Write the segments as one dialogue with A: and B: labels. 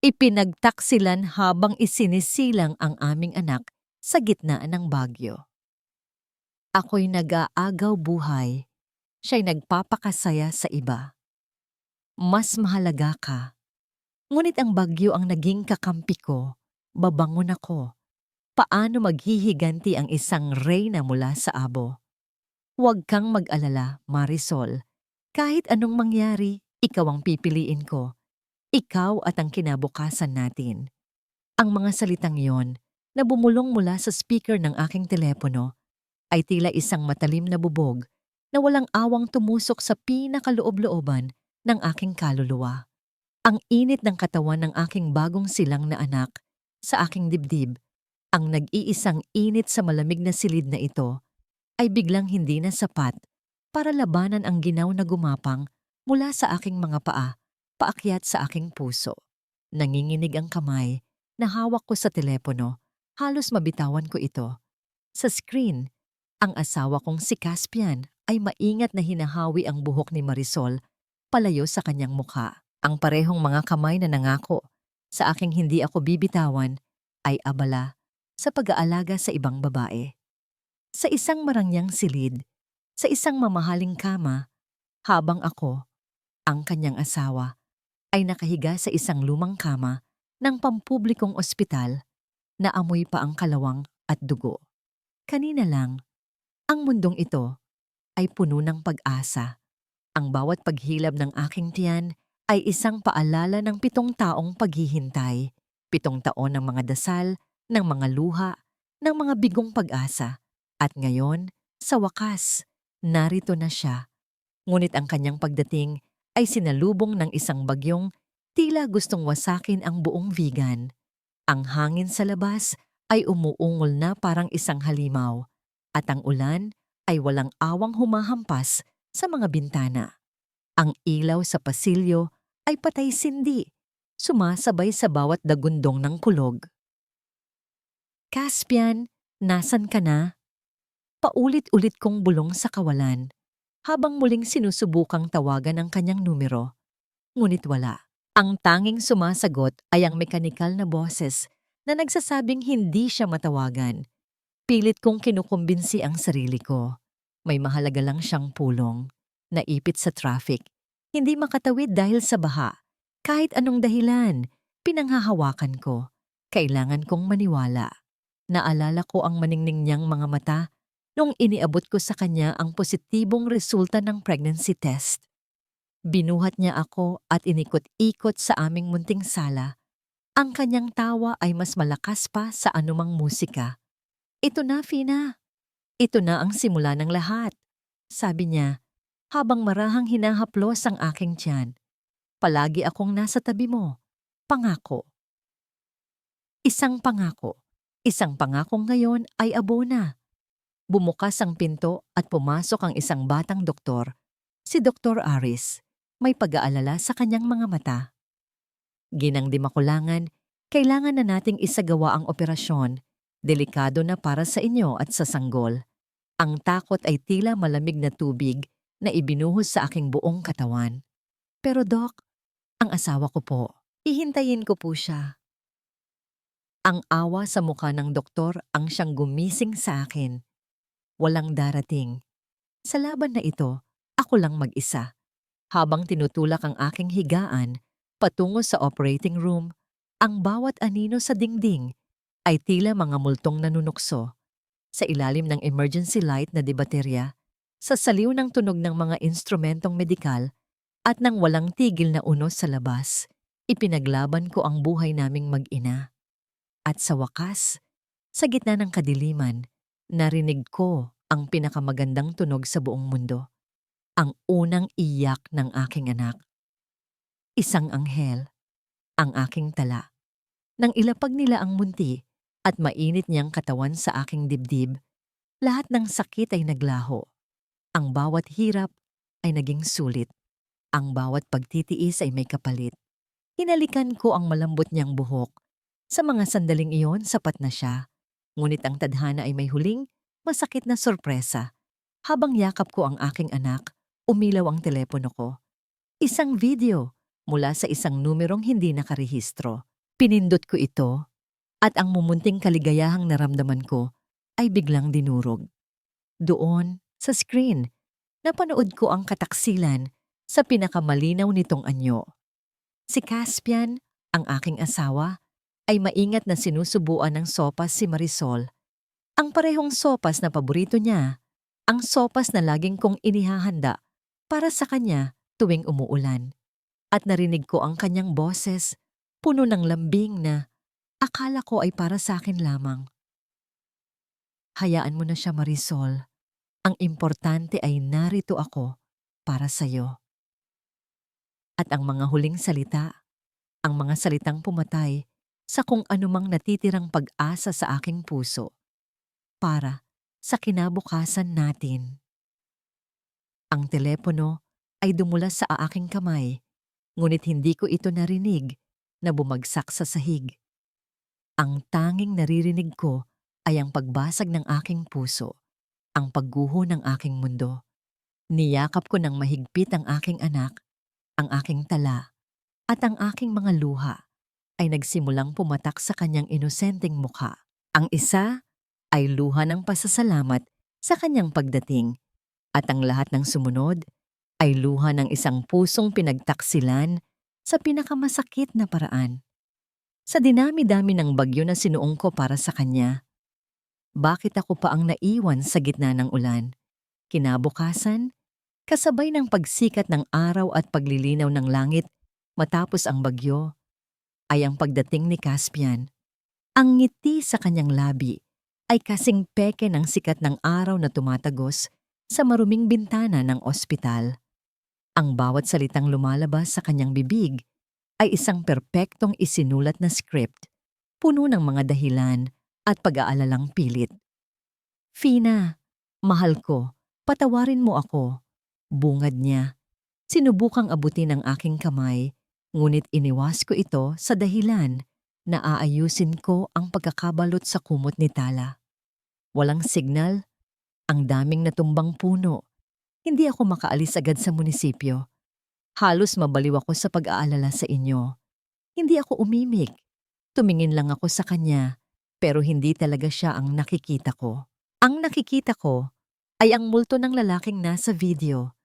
A: Ipinagtaksilan habang isinisilang ang aming anak sa gitna ng bagyo. Ako'y nag-aagaw buhay, siya'y nagpapakasaya sa iba. Mas mahalaga ka, ngunit ang bagyo ang naging kakampi ko, babangon ako. Paano maghihiganti ang isang reyna mula sa abo? Huwag kang mag-alala, Marisol. Kahit anong mangyari, ikaw ang pipiliin ko. Ikaw at ang kinabukasan natin. Ang mga salitang yon na bumulong mula sa speaker ng aking telepono ay tila isang matalim na bubog na walang awang tumusok sa pinakaloob-looban ng aking kaluluwa. Ang init ng katawan ng aking bagong silang na anak sa aking dibdib, ang nag-iisang init sa malamig na silid na ito, ay biglang hindi na sapat para labanan ang ginaw na gumapang mula sa aking mga paa, paakyat sa aking puso. Nanginginig ang kamay na hawak ko sa telepono, halos mabitawan ko ito. Sa screen, ang asawa kong si Caspian ay maingat na hinahawi ang buhok ni Marisol palayo sa kanyang mukha. Ang parehong mga kamay na nangako sa aking hindi ako bibitawan ay abala sa pag-aalaga sa ibang babae. Sa isang marangyang silid, sa isang mamahaling kama, habang ako, ang kanyang asawa, ay nakahiga sa isang lumang kama ng pampublikong ospital na amoy pa ang kalawang at dugo. Kanina lang, ang mundong ito ay puno ng pag-asa. Ang bawat paghilab ng aking tiyan ay isang paalala ng 7 taong paghihintay, 7 taon ng mga dasal, ng mga luha, ng mga bigong pag-asa. At ngayon, sa wakas, narito na siya. Ngunit ang kanyang pagdating ay sinalubong ng isang bagyong tila gustong wasakin ang buong vegan. Ang hangin sa labas ay umuungol na parang isang halimaw, at ang ulan ay walang awang humahampas sa mga bintana. Ang ilaw sa pasilyo ay patay-sindi, sumasabay sa bawat dagundong ng kulog. Caspian, nasan ka na? Paulit-ulit kong bulong sa kawalan, habang muling sinusubukang tawagan ang kanyang numero. Ngunit wala. Ang tanging sumasagot ay ang mekanikal na boses na nagsasabing hindi siya matawagan. Pilit kong kinukumbinsi ang sarili ko. May mahalaga lang siyang pulong. Naipit sa traffic. Hindi makatawid dahil sa baha. Kahit anong dahilan, pinanghahawakan ko. Kailangan kong maniwala. Naalala ko ang maningning niyang mga mata nung iniabot ko sa kanya ang positibong resulta ng pregnancy test. Binuhat niya ako at inikot-ikot sa aming munting sala. Ang kanyang tawa ay mas malakas pa sa anumang musika. "Ito na, Fina. Ito na ang simula ng lahat," sabi niya, habang marahang hinahaplos ang aking tiyan. "Palagi akong nasa tabi mo. Pangako." Isang pangako. Isang pangakong ngayon ay abo na. Bumukas ang pinto at pumasok ang isang batang doktor, si Dr. Aris. May pag-aalala sa kanyang mga mata. "Ginang Di Makulangan, kailangan na nating isagawa ang operasyon. Delikado na para sa inyo at sa sanggol." Ang takot ay tila malamig na tubig na ibinuhos sa aking buong katawan. "Pero Doc, ang asawa ko po. Hihintayin ko po siya." Ang awa sa mukha ng doktor ang siyang gumising sa akin. Walang darating. Sa laban na ito, ako lang mag-isa. Habang tinutulak ang aking higaan patungo sa operating room, ang bawat anino sa dingding ay tila mga multong nanunukso. Sa ilalim ng emergency light na debaterya, sa saliw ng tunog ng mga instrumentong medikal, at nang walang tigil na unos sa labas, ipinaglaban ko ang buhay naming mag-ina. At sa wakas, sa gitna ng kadiliman, narinig ko ang pinakamagandang tunog sa buong mundo. Ang unang iyak ng aking anak. Isang anghel, ang aking tala. Nang ilapag nila ang munti at mainit niyang katawan sa aking dibdib, lahat ng sakit ay naglaho. Ang bawat hirap ay naging sulit. Ang bawat pagtitiis ay may kapalit. Hinalikan ko ang malambot niyang buhok. Sa mga sandaling iyon, sapat na siya. Ngunit ang tadhana ay may huling, masakit na sorpresa. Habang yakap ko ang aking anak, umilaw ang telepono ko. Isang video mula sa isang numerong hindi nakarehistro. Pinindot ko ito at ang mumunting kaligayahang naramdaman ko ay biglang dinurog. Doon, sa screen, napanood ko ang kataksilan sa pinakamalinaw nitong anyo. Si Caspian, ang aking asawa, ay maingat na sinusubuan ng sopas si Marisol. Ang parehong sopas na paborito niya, ang sopas na laging kong inihahanda para sa kanya tuwing umuulan. At narinig ko ang kanyang boses, puno ng lambing na akala ko ay para sa akin lamang. Hayaan mo na siya, Marisol. Ang importante ay narito ako para sa'yo. At ang mga huling salita, ang mga salitang pumatay sa kung anumang natitirang pag-asa sa aking puso para sa kinabukasan natin. Ang telepono ay dumulas sa aking kamay, ngunit hindi ko ito narinig na bumagsak sa sahig. Ang tanging naririnig ko ay ang pagbasag ng aking puso, ang pagguho ng aking mundo. Niyakap ko ng mahigpit ang aking anak, ang aking tala, at ang aking mga luha ay nagsimulang pumatak sa kanyang inosenteng mukha. Ang isa ay luha ng pasasalamat sa kanyang pagdating, at ang lahat ng sumunod ay luha ng isang pusong pinagtaksilan sa pinakamasakit na paraan. Sa dinami-dami ng bagyo na sinuong ko para sa kanya, bakit ako pa ang naiwan sa gitna ng ulan? Kinabukasan, kasabay ng pagsikat ng araw at paglilinaw ng langit matapos ang bagyo, ay ang pagdating ni Caspian. Ang ngiti sa kanyang labi ay kasing peke ng sikat ng araw na tumatagos sa maruming bintana ng ospital. Ang bawat salitang lumalabas sa kanyang bibig ay isang perpektong isinulat na script, puno ng mga dahilan at pag-aalalang pilit. Fina, mahal ko, patawarin mo ako. Bungad niya. Sinubukang abutin ang aking kamay, ngunit iniwas ko ito sa dahilan na aayusin ko ang pagkakabalot sa kumot ni Tala. Walang signal, ang daming natumbang puno. Hindi ako makaalis agad sa munisipyo. Halos mabaliw ako sa pag-aalala sa inyo. Hindi ako umimik. Tumingin lang ako sa kanya, pero hindi talaga siya ang nakikita ko. Ang nakikita ko ay ang multo ng lalaking nasa video.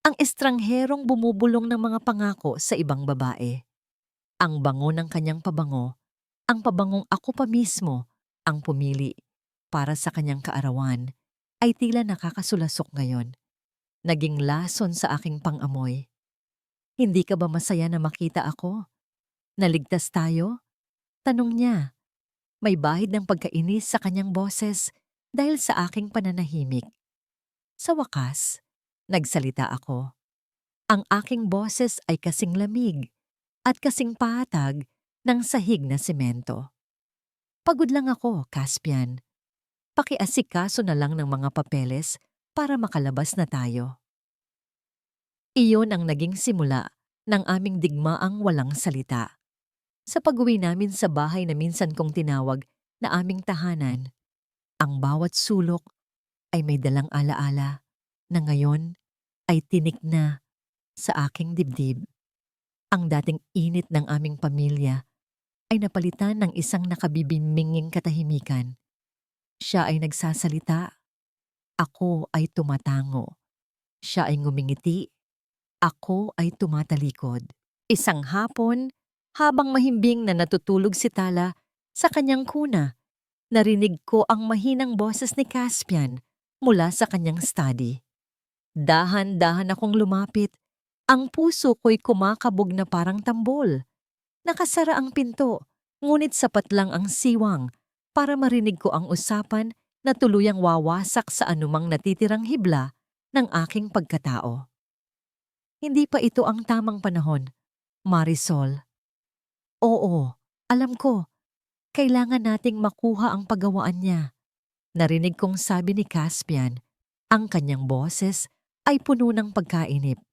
A: Ang estrangherong bumubulong ng mga pangako sa ibang babae. Ang bango ng kanyang pabango, ang pabangong ako pa mismo ang pumili para sa kanyang kaarawan, ay tila nakakasulasok ngayon. Naging lason sa aking pangamoy. Hindi ka ba masaya na makita ako? Naligtas tayo? Tanong niya. May bahid ng pagkainis sa kanyang boses dahil sa aking pananahimik. Sa wakas, nagsalita ako. Ang aking boses ay kasing lamig at kasing pahatag ng sahig na semento. Pagod lang ako, Caspian. Pakiasikaso na lang ng mga papeles para makalabas na tayo. Iyon ang naging simula ng aming digmaang walang salita. Sa pag-uwi namin sa bahay na minsan kong tinawag na aming tahanan, ang bawat sulok ay may dalang alaala na ngayon ay tinik na sa aking dibdib. Ang dating init ng aming pamilya ay napalitan ng isang nakabibiminging katahimikan. Siya ay nagsasalita. Ako ay tumatango. Siya ay ngumingiti. Ako ay tumatalikod. Isang hapon, habang mahimbing na natutulog si Tala sa kanyang kuna, narinig ko ang mahinang boses ni Caspian mula sa kanyang study. Dahan-dahan akong lumapit. Ang puso ko'y kumakabog na parang tambol. Nakasara ang pinto, ngunit sapat lang ang siwang para marinig ko ang usapan na tuluyang wawasak sa anumang natitirang hibla ng aking pagkatao. Hindi pa ito ang tamang panahon, Marisol. Oo, alam ko. Kailangan nating makuha ang paggawaan niya. Narinig kong sabi ni Caspian, ang kanyang boses ay puno ng pagkainip.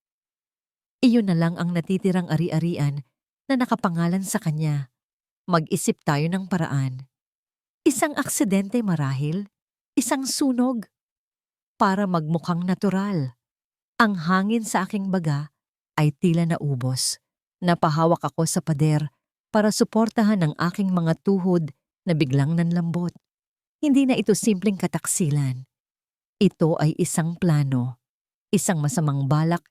A: Iyon na lang ang natitirang ari-arian na nakapangalan sa kanya. Mag-isip tayo ng paraan. Isang aksidente marahil, isang sunog, para magmukhang natural. Ang hangin sa aking baga ay tila naubos. Napahawak ako sa pader para suportahan ang aking mga tuhod na biglang nanlambot. Hindi na ito simpleng kataksilan. Ito ay isang plano, isang masamang balak,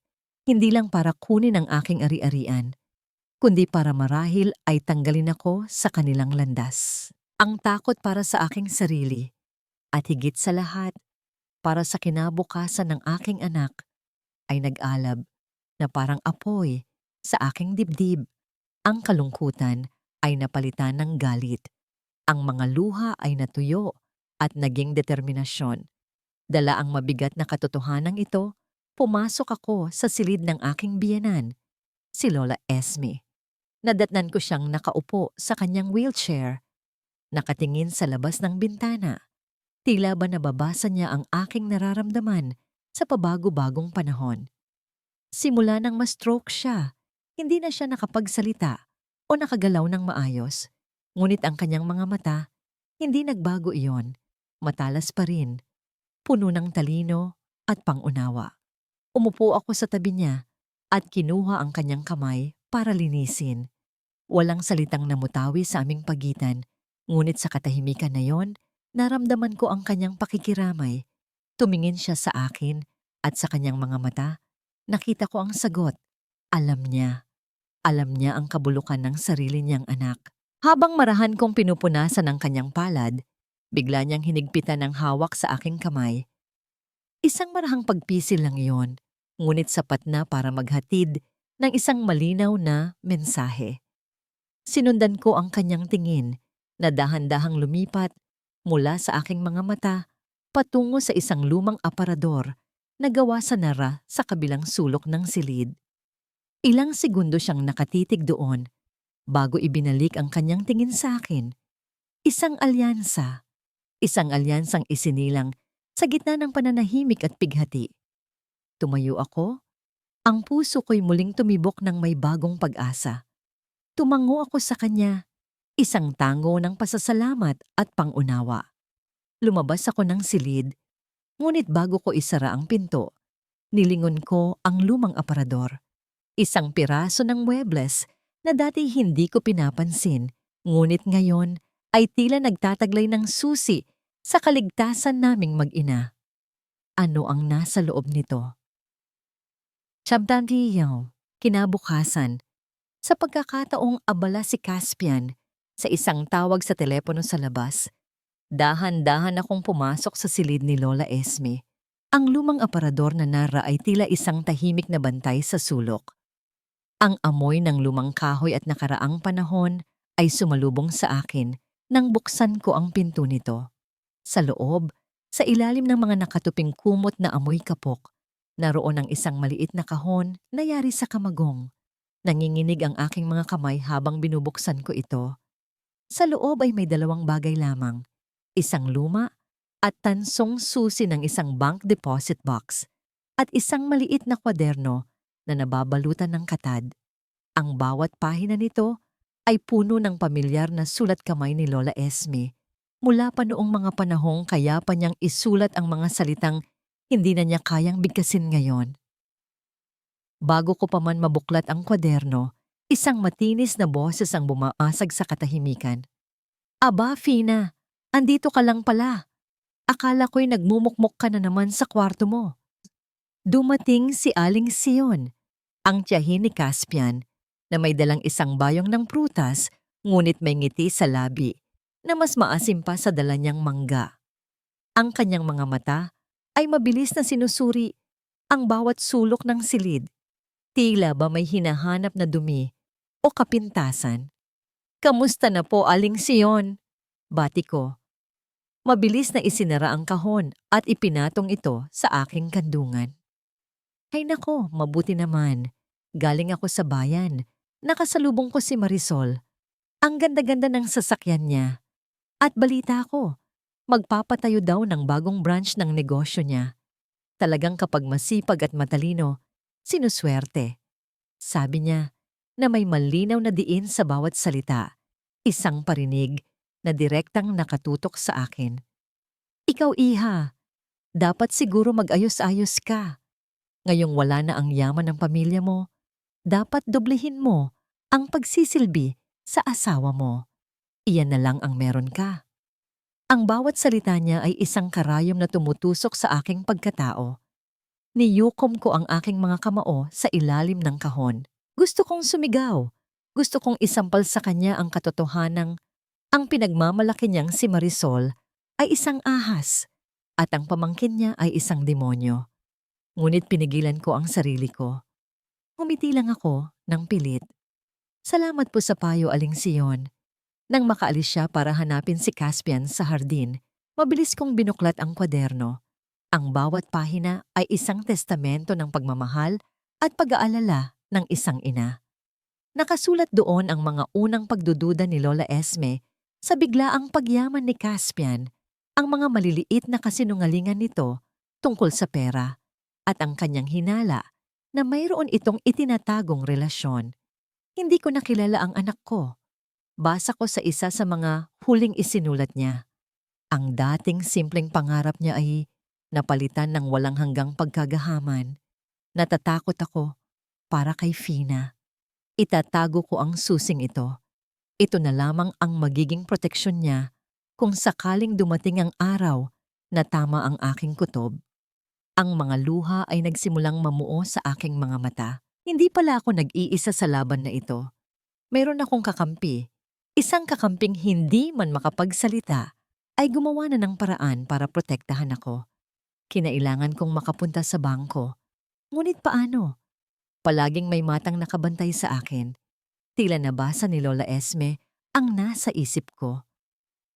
A: hindi lang para kunin ang aking ari-arian, kundi para marahil ay tanggalin ako sa kanilang landas. Ang takot para sa aking sarili, at higit sa lahat, para sa kinabukasan ng aking anak, ay nag-alab na parang apoy sa aking dibdib. Ang kalungkutan ay napalitan ng galit. Ang mga luha ay natuyo at naging determinasyon. Dala ang mabigat na katotohanan ito, pumasok ako sa silid ng aking biyenan, si Lola Esme. Nadatnan ko siyang nakaupo sa kanyang wheelchair, nakatingin sa labas ng bintana. Tila ba nababasa niya ang aking nararamdaman sa pabago-bagong panahon. Simula nang ma-stroke siya, hindi na siya nakapagsalita o nakagalaw ng maayos. Ngunit ang kanyang mga mata, hindi nagbago iyon. Matalas pa rin, puno ng talino at pangunawa. Umupo ako sa tabi niya at kinuha ang kanyang kamay para linisin. Walang salitang namutawi sa aming pagitan, ngunit sa katahimikan na yon, naramdaman ko ang kanyang pakikiramay. Tumingin siya sa akin at sa kanyang mga mata, nakita ko ang sagot. Alam niya. Alam niya ang kabulukan ng sarili niyang anak. Habang marahan kong pinupunasan ang kanyang palad, bigla niyang hinigpitan ng hawak sa aking kamay. Isang marahang pagpisil lang iyon, ngunit sapat na para maghatid ng isang malinaw na mensahe. Sinundan ko ang kanyang tingin na dahan-dahang lumipat mula sa aking mga mata patungo sa isang lumang aparador na gawa sa nara sa kabilang sulok ng silid. Ilang segundo siyang nakatitig doon bago ibinalik ang kanyang tingin sa akin. Isang alyansang isinilang sa gitna ng pananahimik at pighati. Tumayo ako, ang puso ko'y muling tumibok ng may bagong pag-asa. Tumango ako sa kanya, isang tango ng pasasalamat at pangunawa. Lumabas ako ng silid, ngunit bago ko isara ang pinto, nilingon ko ang lumang aparador. Isang piraso ng muebles na dati hindi ko pinapansin, ngunit ngayon ay tila nagtataglay ng susi sa kaligtasan naming mag-ina. Ano ang nasa loob nito? Siyempre, kinabukasan, sa pagkakataong abala si Caspian sa isang tawag sa telepono sa labas, dahan-dahan akong pumasok sa silid ni Lola Esme. Ang lumang aparador na nara ay tila isang tahimik na bantay sa sulok. Ang amoy ng lumang kahoy at nakaraang panahon ay sumalubong sa akin nang buksan ko ang pinto nito. Sa loob, sa ilalim ng mga nakatuping kumot na amoy kapok, naroon ang isang maliit na kahon na yari sa kamagong. Nanginginig ang aking mga kamay habang binubuksan ko ito. Sa loob ay may dalawang bagay lamang, isang luma at tansong susi ng isang bank deposit box at isang maliit na kwaderno na nababalutan ng katad. Ang bawat pahina nito ay puno ng pamilyar na sulat kamay ni Lola Esme. Mula pa noong mga panahong kaya pa niyang isulat ang mga salitang hindi na niya kayang bigkasin ngayon. Bago ko pa man mabuklat ang kwaderno, isang matinis na boses ang bumaasag sa katahimikan. Aba, Fina, andito ka lang pala. Akala ko'y nagmumukmok ka na naman sa kwarto mo. Dumating si Aling Sion, ang tiyahin ni Caspian, na may dalang isang bayong ng prutas, ngunit may ngiti sa labi, na mas maasim pa sa dala niyang mangga. Ang kanyang mga mata ay mabilis na sinusuri ang bawat sulok ng silid. Tila ba may hinahanap na dumi o kapintasan. Kamusta na po, Aling Sion? Bati ko. Mabilis na isinara ang kahon at ipinatong ito sa aking kandungan. Ay nako, mabuti naman. Galing ako sa bayan. Nakasalubong ko si Marisol. Ang ganda-ganda ng sasakyan niya. At balita ko, magpapatayo daw ng bagong branch ng negosyo niya. Talagang kapag masipag at matalino, sinuswerte. Sabi niya na may malinaw na diin sa bawat salita. Isang parinig na direktang nakatutok sa akin. Ikaw, Iha, dapat siguro mag-ayos-ayos ka. Ngayong wala na ang yaman ng pamilya mo, dapat doblehin mo ang pagsisilbi sa asawa mo. Iyan na lang ang meron ka. Ang bawat salita niya ay isang karayom na tumutusok sa aking pagkatao. Niyukom ko ang aking mga kamao sa ilalim ng kahon. Gusto kong sumigaw. Gusto kong isampal sa kanya ang katotohanang ang pinagmamalaki niyang si Marisol ay isang ahas at ang pamangkin niya ay isang demonyo. Ngunit pinigilan ko ang sarili ko. Ngumiti lang ako ng pilit. Salamat po sa payo, Aling Sion. Nang makaalis siya para hanapin si Caspian sa hardin, mabilis kong binuklat ang kwaderno. Ang bawat pahina ay isang testamento ng pagmamahal at pag-aalala ng isang ina. Nakasulat doon ang mga unang pagdududa ni Lola Esme sa biglaang pagyaman ni Caspian, ang mga maliliit na kasinungalingan nito tungkol sa pera, at ang kanyang hinala na mayroon itong itinatagong relasyon. Hindi ko nakilala ang anak ko. Basa ko sa isa sa mga huling isinulat niya. Ang dating simpleng pangarap niya ay napalitan ng walang hanggang pagkagahaman. Natatakot ako para kay Fina. Itatago ko ang susing ito. Ito na lamang ang magiging proteksyon niya kung sakaling dumating ang araw na tama ang aking kutob. Ang mga luha ay nagsimulang mamuo sa aking mga mata. Hindi pala ako nag-iisa sa laban na ito. Mayroon akong kakampi. Isang kakamping hindi man makapagsalita ay gumawa na ng paraan para protektahan ako. Kinailangan kong makapunta sa bangko. Ngunit paano? Palaging may matang nakabantay sa akin. Tila nabasa ni Lola Esme ang nasa isip ko.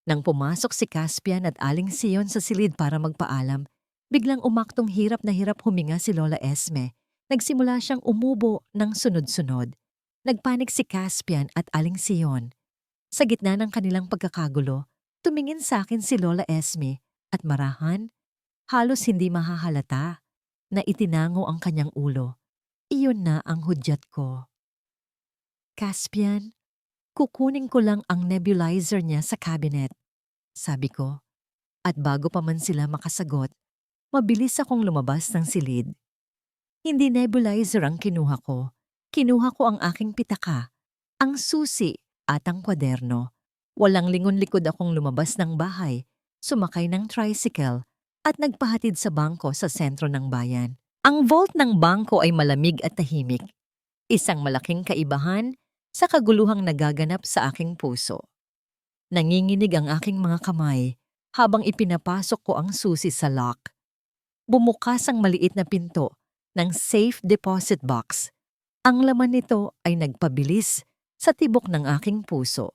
A: Nang pumasok si Caspian at Aling Sion sa silid para magpaalam, biglang umaktong hirap na hirap huminga si Lola Esme. Nagsimula siyang umubo ng sunod-sunod. Nagpanik si Caspian at Aling Sion. Sa gitna ng kanilang pagkakagulo, tumingin sa akin si Lola Esme at marahan, halos hindi mahahalata na itinango ang kanyang ulo. Iyon na ang hudyat ko. Caspian, kukunin ko lang ang nebulizer niya sa cabinet, sabi ko. At bago pa man sila makasagot, mabilis akong lumabas ng silid. Hindi nebulizer ang kinuha ko. Kinuha ko ang aking pitaka, ang susi at ang kwaderno. Walang lingon-likod akong lumabas ng bahay, sumakay ng tricycle at nagpahatid sa bangko sa sentro ng bayan. Ang vault ng bangko ay malamig at tahimik. Isang malaking kaibahan sa kaguluhang nagaganap sa aking puso. Nanginginig ang aking mga kamay habang ipinapasok ko ang susi sa lock. Bumukas ang maliit na pinto ng safe deposit box. Ang laman nito ay nagpabilis sa tibok ng aking puso.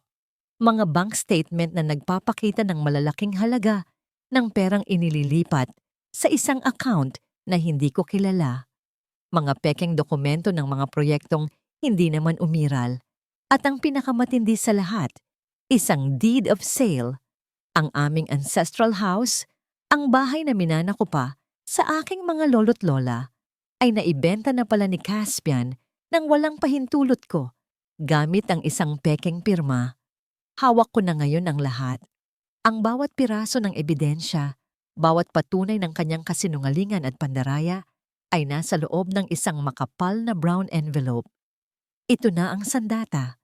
A: Mga bank statement na nagpapakita ng malalaking halaga ng perang inililipat sa isang account na hindi ko kilala. Mga pekeng dokumento ng mga proyektong hindi naman umiral. At ang pinakamatindi sa lahat, isang deed of sale. Ang aming ancestral house, ang bahay na minana ko pa sa aking mga lolo't lola, ay naibenta na pala ni Caspian nang walang pahintulot ko, gamit ang isang pekeng pirma. Hawak ko na ngayon ang lahat. Ang bawat piraso ng ebidensya, bawat patunay ng kanyang kasinungalingan at pandaraya, ay nasa loob ng isang makapal na brown envelope. Ito na ang sandata.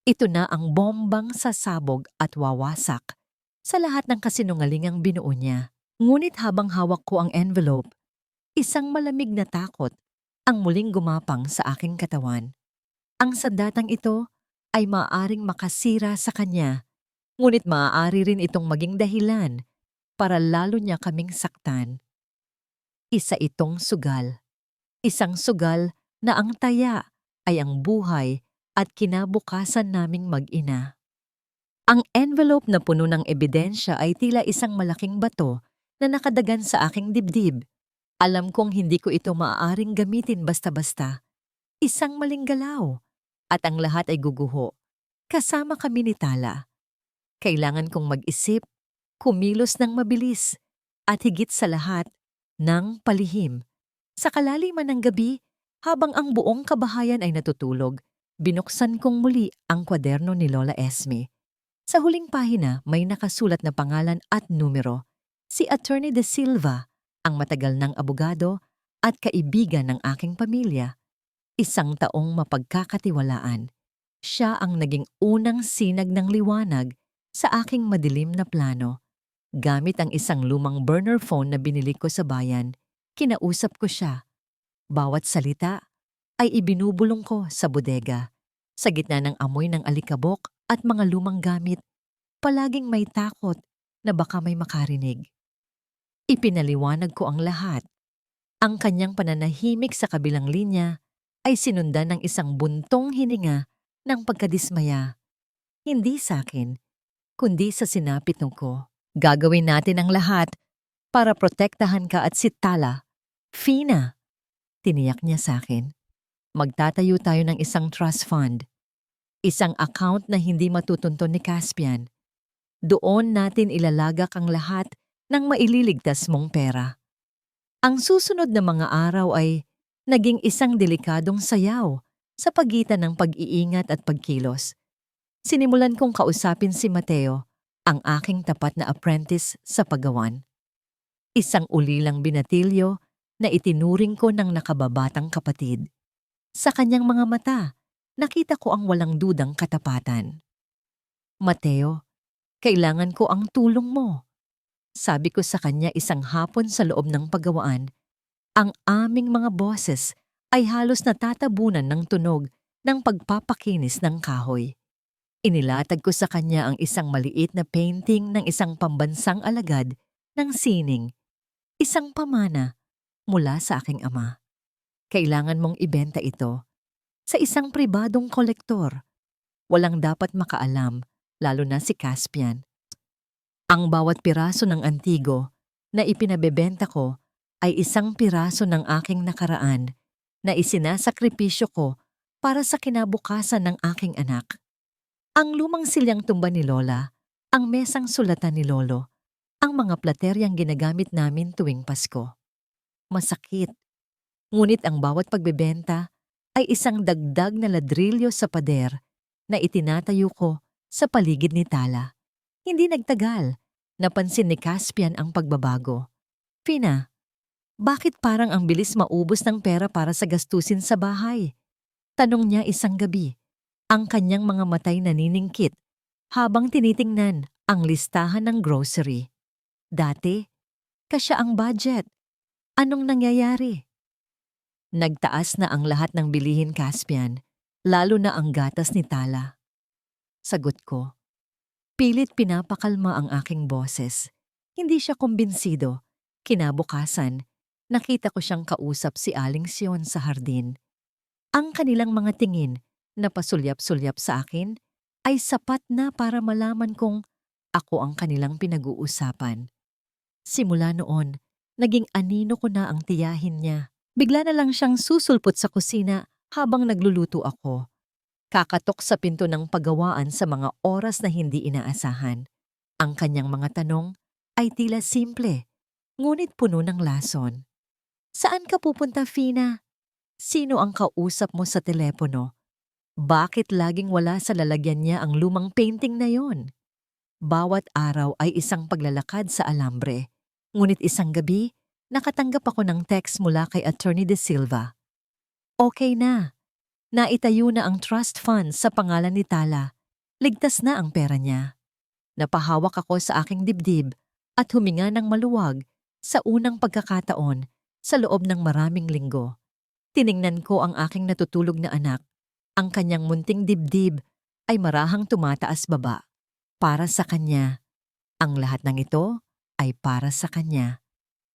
A: Ito na ang bombang sasabog at wawasak sa lahat ng kasinungalingang binuo niya. Ngunit habang hawak ko ang envelope, isang malamig na takot ang muling gumapang sa aking katawan. Ang sandatang ito ay maaaring makasira sa kanya, ngunit maaari rin itong maging dahilan para lalo niya kaming saktan. Isa itong sugal. Isang sugal na ang taya ay ang buhay at kinabukasan naming mag-ina. Ang envelope na puno ng ebidensya ay tila isang malaking bato na nakadagan sa aking dibdib. Alam kong hindi ko ito maaaring gamitin basta-basta. Isang maling galaw, at ang lahat ay guguho. Kasama kami ni Tala. Kailangan kong mag-isip, kumilos ng mabilis, at higit sa lahat, ng palihim. Sa kalaliman ng gabi, habang ang buong kabahayan ay natutulog, binuksan kong muli ang kwaderno ni Lola Esme. Sa huling pahina may nakasulat na pangalan at numero. Si Attorney De Silva, ang matagal ng abogado at kaibigan ng aking pamilya. Isang taong mapagkakatiwalaan. Siya ang naging unang sinag ng liwanag sa aking madilim na plano. Gamit ang isang lumang burner phone na binili ko sa bayan, kinausap ko siya. Bawat salita ay ibinubulong ko sa bodega. Sa gitna ng amoy ng alikabok at mga lumang gamit, palaging may takot na baka may makarinig. Ipinaliwanag ko ang lahat. Ang kanyang pananahimik sa kabilang linya ay sinundan ng isang buntong hininga ng pagkadismaya. Hindi sa akin, kundi sa sinapit ko. Gagawin natin ang lahat para protektahan ka at si Tala. Fina, tiniyak niya sa akin. Magtatayo tayo ng isang trust fund. Isang account na hindi matutunton ni Caspian. Doon natin ilalagak ang lahat ng maililigtas mong pera. Ang susunod na mga araw ay naging isang delikadong sayaw sa pagitan ng pag-iingat at pagkilos. Sinimulan kong kausapin si Mateo, ang aking tapat na apprentice sa paggawan. Isang ulilang binatilyo na itinuring ko ng nakababatang kapatid. Sa kanyang mga mata, nakita ko ang walang dudang katapatan. Mateo, kailangan ko ang tulong mo. Sabi ko sa kanya isang hapon sa loob ng paggawaan, ang aming mga boses ay halos natatabunan ng tunog ng pagpapakinis ng kahoy. Inilatag ko sa kanya ang isang maliit na painting ng isang pambansang alagad ng sining, isang pamana mula sa aking ama. Kailangan mong ibenta ito sa isang pribadong kolektor. Walang dapat makaalam, lalo na si Caspian. Ang bawat piraso ng antigo na ipinabebenta ko ay isang piraso ng aking nakaraan na isinasakripisyo ko para sa kinabukasan ng aking anak. Ang lumang silyang tumba ni Lola, ang mesang sulatan ni Lolo, ang mga plateryang ginagamit namin tuwing Pasko. Masakit. Ngunit ang bawat pagbebenta ay isang dagdag na ladrilyo sa pader na itinatayo ko sa paligid ni Tala. Hindi nagtagal. Napansin ni Caspian ang pagbabago. Fina, bakit parang ang bilis maubos ng pera para sa gastusin sa bahay? Tanong niya isang gabi. Ang kanyang mga matay naniningkit habang tinitingnan ang listahan ng grocery. Dati, kasya ang budget. Anong nangyayari? Nagtaas na ang lahat ng bilihin, Caspian, lalo na ang gatas ni Tala. Sagot ko. Pilit pinapakalma ang aking boses. Hindi siya kumbinsido. Kinabukasan, nakita ko siyang kausap si Aling Sion sa hardin. Ang kanilang mga tingin na pasulyap-sulyap sa akin ay sapat na para malaman kong ako ang kanilang pinag-uusapan. Simula noon, naging anino ko na ang tiyahin niya. Bigla na lang siyang susulpot sa kusina habang nagluluto ako. Kakatok sa pinto ng paggawaan sa mga oras na hindi inaasahan. Ang kanyang mga tanong ay tila simple, ngunit puno ng lason. Saan ka pupunta, Fina? Sino ang kausap mo sa telepono? Bakit laging wala sa lalagyan niya ang lumang painting na yon? Bawat araw ay isang paglalakad sa alambre. Ngunit isang gabi, nakatanggap ako ng text mula kay Attorney De Silva. Okay na. Naitayo na ang trust fund sa pangalan ni Tala. Ligtas na ang pera niya. Napahawak ako sa aking dibdib at huminga ng maluwag sa unang pagkakataon sa loob ng maraming linggo. Tiningnan ko ang aking natutulog na anak. Ang kanyang munting dibdib ay marahang tumataas baba. Para sa kanya. Ang lahat ng ito ay para sa kanya.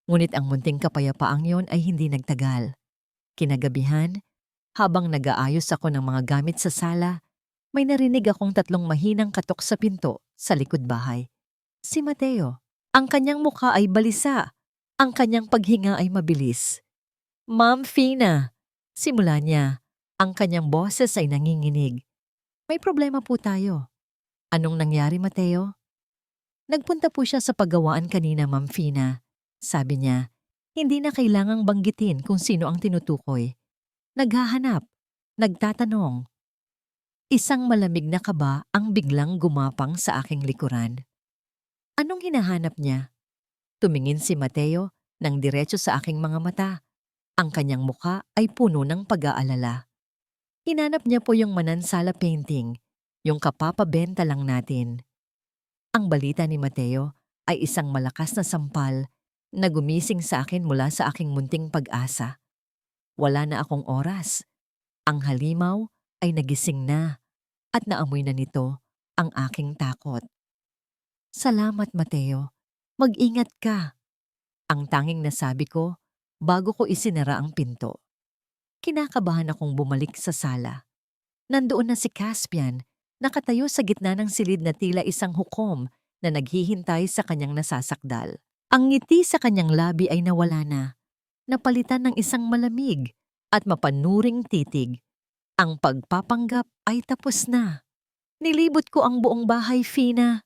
A: Ngunit ang munting kapayapaang yon ay hindi nagtagal. Kinagabihan, habang nag-aayos ako ng mga gamit sa sala, may narinig akong tatlong mahinang katok sa pinto sa likod bahay. Si Mateo. Ang kanyang mukha ay balisa. Ang kanyang paghinga ay mabilis. Ma'am Fina, simula niya. Ang kanyang boses ay nanginginig. May problema po tayo. Anong nangyari, Mateo? Nagpunta po siya sa paggawaan kanina, Ma'am Fina. Sabi niya, hindi na kailangang banggitin kung sino ang tinutukoy. Naghahanap, nagtatanong. Isang malamig na kaba ang biglang gumapang sa aking likuran. Anong hinahanap niya? Tumingin si Mateo nang diretso sa aking mga mata. Ang kanyang mukha ay puno ng pag-aalala. Hinanap niya po yung Manansala painting, yung kapapabenta lang natin. Ang balita ni Mateo ay isang malakas na sampal na gumising sa akin mula sa aking munting pag-asa. Wala na akong oras. Ang halimaw ay nagising na at naamoy na nito ang aking takot. Salamat, Mateo. Mag-ingat ka. Ang tanging nasabi ko bago ko isinara ang pinto. Kinakabahan akong bumalik sa sala. Nandoon na si Caspian, nakatayo sa gitna ng silid na tila isang hukom na naghihintay sa kanyang nasasakdal. Ang ngiti sa kanyang labi ay nawala na, napalitan ng isang malamig at mapanuring titig. Ang pagpapanggap ay tapos na. Nilibot ko ang buong bahay, Fina.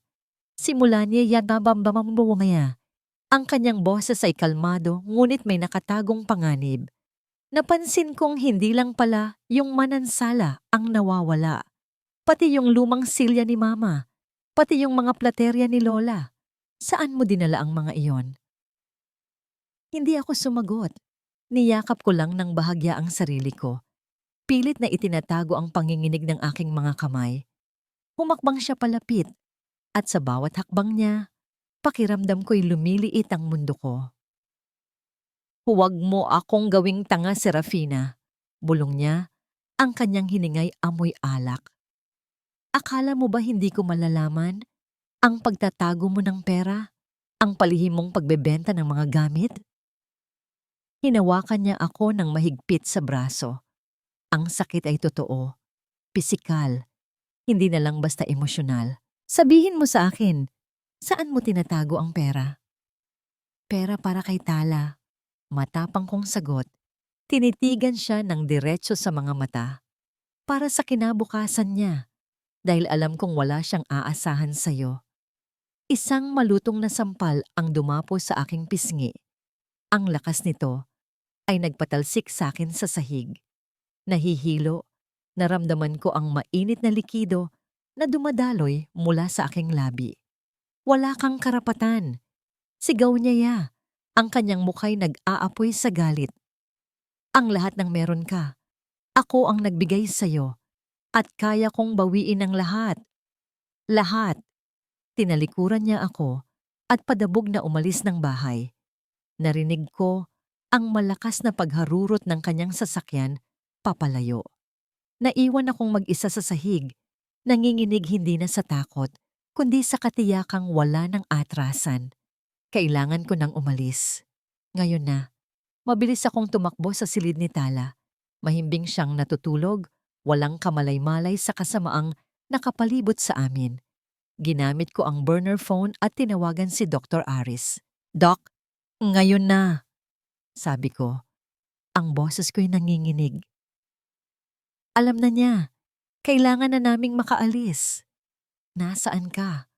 A: Simula niya yababambamambuwamaya. Ang kanyang boses ay kalmado ngunit may nakatagong panganib. Napansin kong hindi lang pala yung Manansala ang nawawala. Pati yung lumang silya ni Mama. Pati yung mga platerya ni Lola. Saan mo dinala ang mga iyon? Hindi ako sumagot. Niyakap ko lang ng bahagya ang sarili ko. Pilit na itinatago ang panginginig ng aking mga kamay. Humakbang siya palapit. At sa bawat hakbang niya, pakiramdam ko'y lumiliit ang mundo ko. Huwag mo akong gawing tanga, Serafina. Bulong niya, ang kanyang hiningay amoy alak. Akala mo ba hindi ko malalaman? Ang pagtatago mo ng pera? Ang palihim mong pagbebenta ng mga gamit? Hinawakan niya ako ng mahigpit sa braso. Ang sakit ay totoo, pisikal, hindi na lang basta emosyonal. Sabihin mo sa akin, saan mo tinatago ang pera? Pera para kay Tala. Matapang kong sagot. Tinitigan siya ng diretso sa mga mata. Para sa kinabukasan niya, dahil alam kong wala siyang aasahan sa'yo. Isang malutong na sampal ang dumapo sa aking pisngi. Ang lakas nito ay nagpatalsik sa akin sa sahig. Nahihilo, naramdaman ko ang mainit na likido na dumadaloy mula sa aking labi. Wala kang karapatan. Sigaw niya ya. Ang kanyang mukha'y nag-aapoy sa galit. Ang lahat ng meron ka, ako ang nagbigay sa'yo at kaya kong bawiin ang lahat. Lahat. Tinalikuran niya ako at padabog na umalis ng bahay. Narinig ko ang malakas na pagharurot ng kanyang sasakyan papalayo. Naiwan akong mag-isa sa sahig, nanginginig hindi na sa takot, kundi sa katiyakang wala ng atrasan. Kailangan ko nang umalis. Ngayon na, mabilis akong tumakbo sa silid ni Tala. Mahimbing siyang natutulog, walang kamalay-malay sa kasamaang nakapalibot sa amin. Ginamit ko ang burner phone at tinawagan si Dr. Aris. Doc, ngayon na, sabi ko. Ang boses ko'y nanginginig. Alam na niya, kailangan na naming makaalis. Nasaan ka?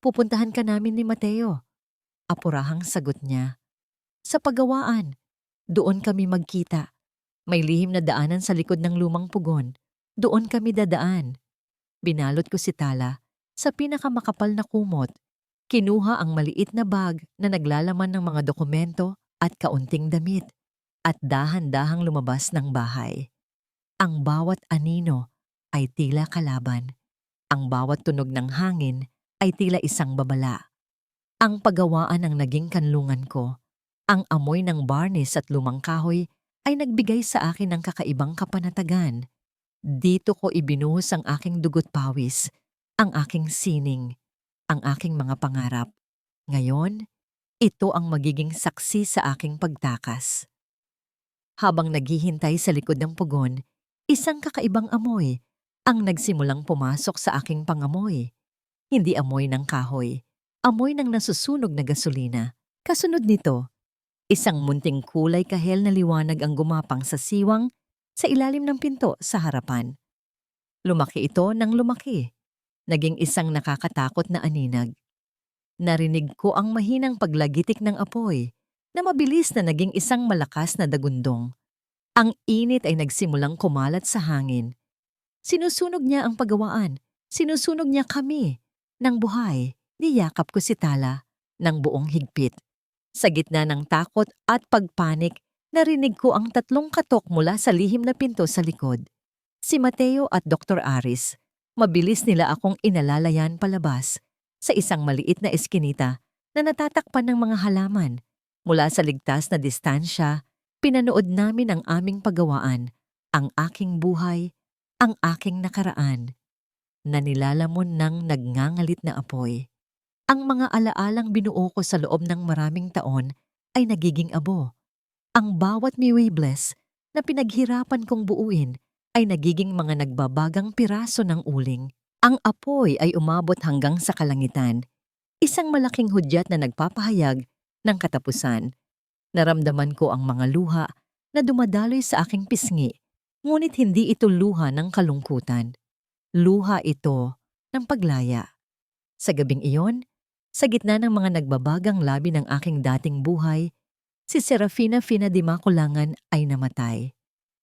A: Pupuntahan ka namin ni Mateo. Apurahang sagot niya. Sa pagawaan, doon kami magkita. May lihim na daanan sa likod ng lumang pugon. Doon kami dadaan. Binalot ko si Tala sa pinakamakapal na kumot. Kinuha ang maliit na bag na naglalaman ng mga dokumento at kaunting damit. At dahan-dahang lumabas ng bahay. Ang bawat anino ay tila kalaban. Ang bawat tunog ng hangin ay tila isang babala. Ang paggawaan ang naging kanlungan ko. Ang amoy ng barnis at lumang kahoy ay nagbigay sa akin ng kakaibang kapanatagan. Dito ko ibinuhos ang aking dugot pawis, ang aking sining, ang aking mga pangarap. Ngayon, ito ang magiging saksi sa aking pagtakas. Habang naghihintay sa likod ng pugon, isang kakaibang amoy ang nagsimulang pumasok sa aking pangamoy. Hindi amoy ng kahoy. Amoy ng nasusunog na gasolina. Kasunod nito, isang munting kulay kahel na liwanag ang gumapang sa siwang sa ilalim ng pinto sa harapan. Lumaki ito ng lumaki. Naging isang nakakatakot na aninag. Narinig ko ang mahinang paglagitik ng apoy na mabilis na naging isang malakas na dagundong. Ang init ay nagsimulang kumalat sa hangin. Sinusunog niya ang paggawaan. Sinusunog niya kami. Nang buhay, niyakap ko si Tala ng buong higpit. Sa gitna ng takot at pagpanik, narinig ko ang tatlong katok mula sa lihim na pinto sa likod. Si Mateo at Dr. Aris, mabilis nila akong inalalayan palabas sa isang maliit na eskinita na natatakpan ng mga halaman. Mula sa ligtas na distansya, pinanood namin ang aming paggawaan, ang aking buhay, ang aking nakaraan, na nilalamon ng nagngangalit na apoy. Ang mga alaalang binuo ko sa loob ng maraming taon ay nagiging abo. Ang bawat miwebles na pinaghirapan kong buuin ay nagiging mga nagbabagang piraso ng uling. Ang apoy ay umabot hanggang sa kalangitan, isang malaking hudyat na nagpapahayag ng katapusan. Naramdaman ko ang mga luha na dumadaloy sa aking pisngi, ngunit hindi ito luha ng kalungkutan. Luha ito ng paglaya. Sa gabing iyon, sa gitna ng mga nagbabagang labi ng aking dating buhay, si Serafina Fina de Maculangan ay namatay.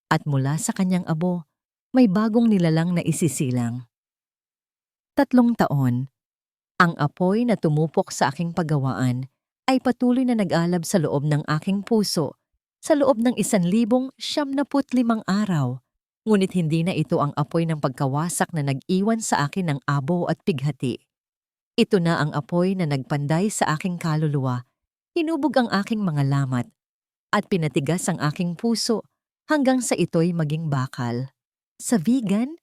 A: At mula sa kanyang abo, may bagong nilalang na isisilang. 3 taon. Ang apoy na tumupok sa aking paggawaan ay patuloy na nag-alab sa loob ng aking puso, sa loob ng 1,075 araw. Ngunit hindi na ito ang apoy ng pagkawasak na nag-iwan sa akin ng abo at pighati. Ito na ang apoy na nagpanday sa aking kaluluwa, hinubog ang aking mga lamat, at pinatigas ang aking puso hanggang sa ito'y maging bakal. Sa vegan,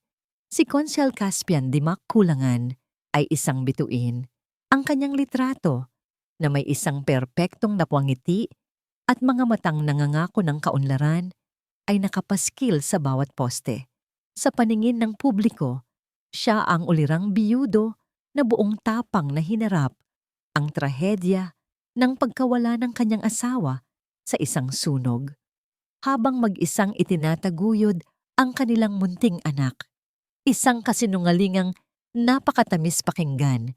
A: si Consuel Caspian de Maculangan ay isang bituin. Ang kanyang litrato na may isang perpektong napwangiti at mga matang nangangako ng kaunlaran ay nakapaskil sa bawat poste. Sa paningin ng publiko, siya ang ulirang biyudo na buong tapang na hinarap ang trahedya ng pagkawala ng kanyang asawa sa isang sunog, habang mag-isang itinataguyod ang kanilang munting anak. Isang kasinungalingang napakatamis pakinggan.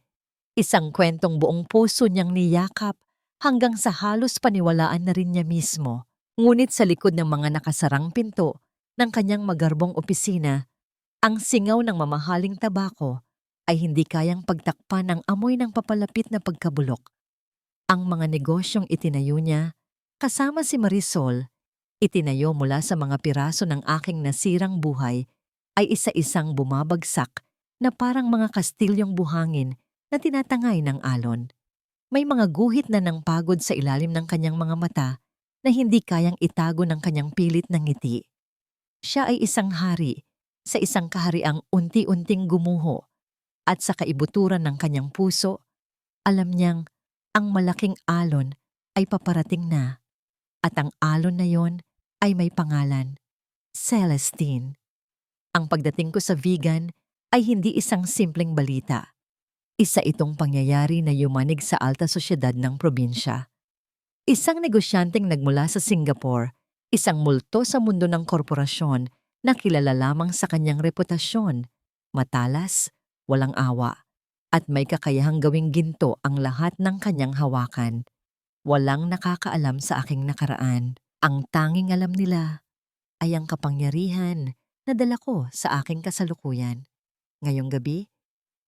A: Isang kwentong buong puso niyang niyakap hanggang sa halos paniwalaan na rin niya mismo. Ngunit sa likod ng mga nakasarang pinto ng kanyang magarbong opisina, ang singaw ng mamahaling tabako ay hindi kayang pagtakpan ng amoy ng papalapit na pagkabulok. Ang mga negosyong itinayo niya, kasama si Marisol, itinayo mula sa mga piraso ng aking nasirang buhay, ay isa-isang bumabagsak na parang mga kastilyong buhangin na tinatangay ng alon. May mga guhit na ng pagod sa ilalim ng kanyang mga mata na hindi kayang itago ng kanyang pilit na ngiti. Siya ay isang hari sa isang kahariang unti-unting gumuho, at sa kaibuturan ng kanyang puso, alam niyang ang malaking alon ay paparating na, at ang alon na yon ay may pangalan, Celestine. Ang pagdating ko sa vegan ay hindi isang simpleng balita. Isa itong pangyayari na yumanig sa alta sosyedad ng probinsya. Isang negosyanteng nagmula sa Singapore, isang multo sa mundo ng korporasyon na kilala lamang sa kanyang reputasyon, matalas, walang awa, at may kakayahang gawing ginto ang lahat ng kanyang hawakan. Walang nakakaalam sa aking nakaraan. Ang tanging alam nila ay ang kapangyarihan na dala ko sa aking kasalukuyan. Ngayong gabi,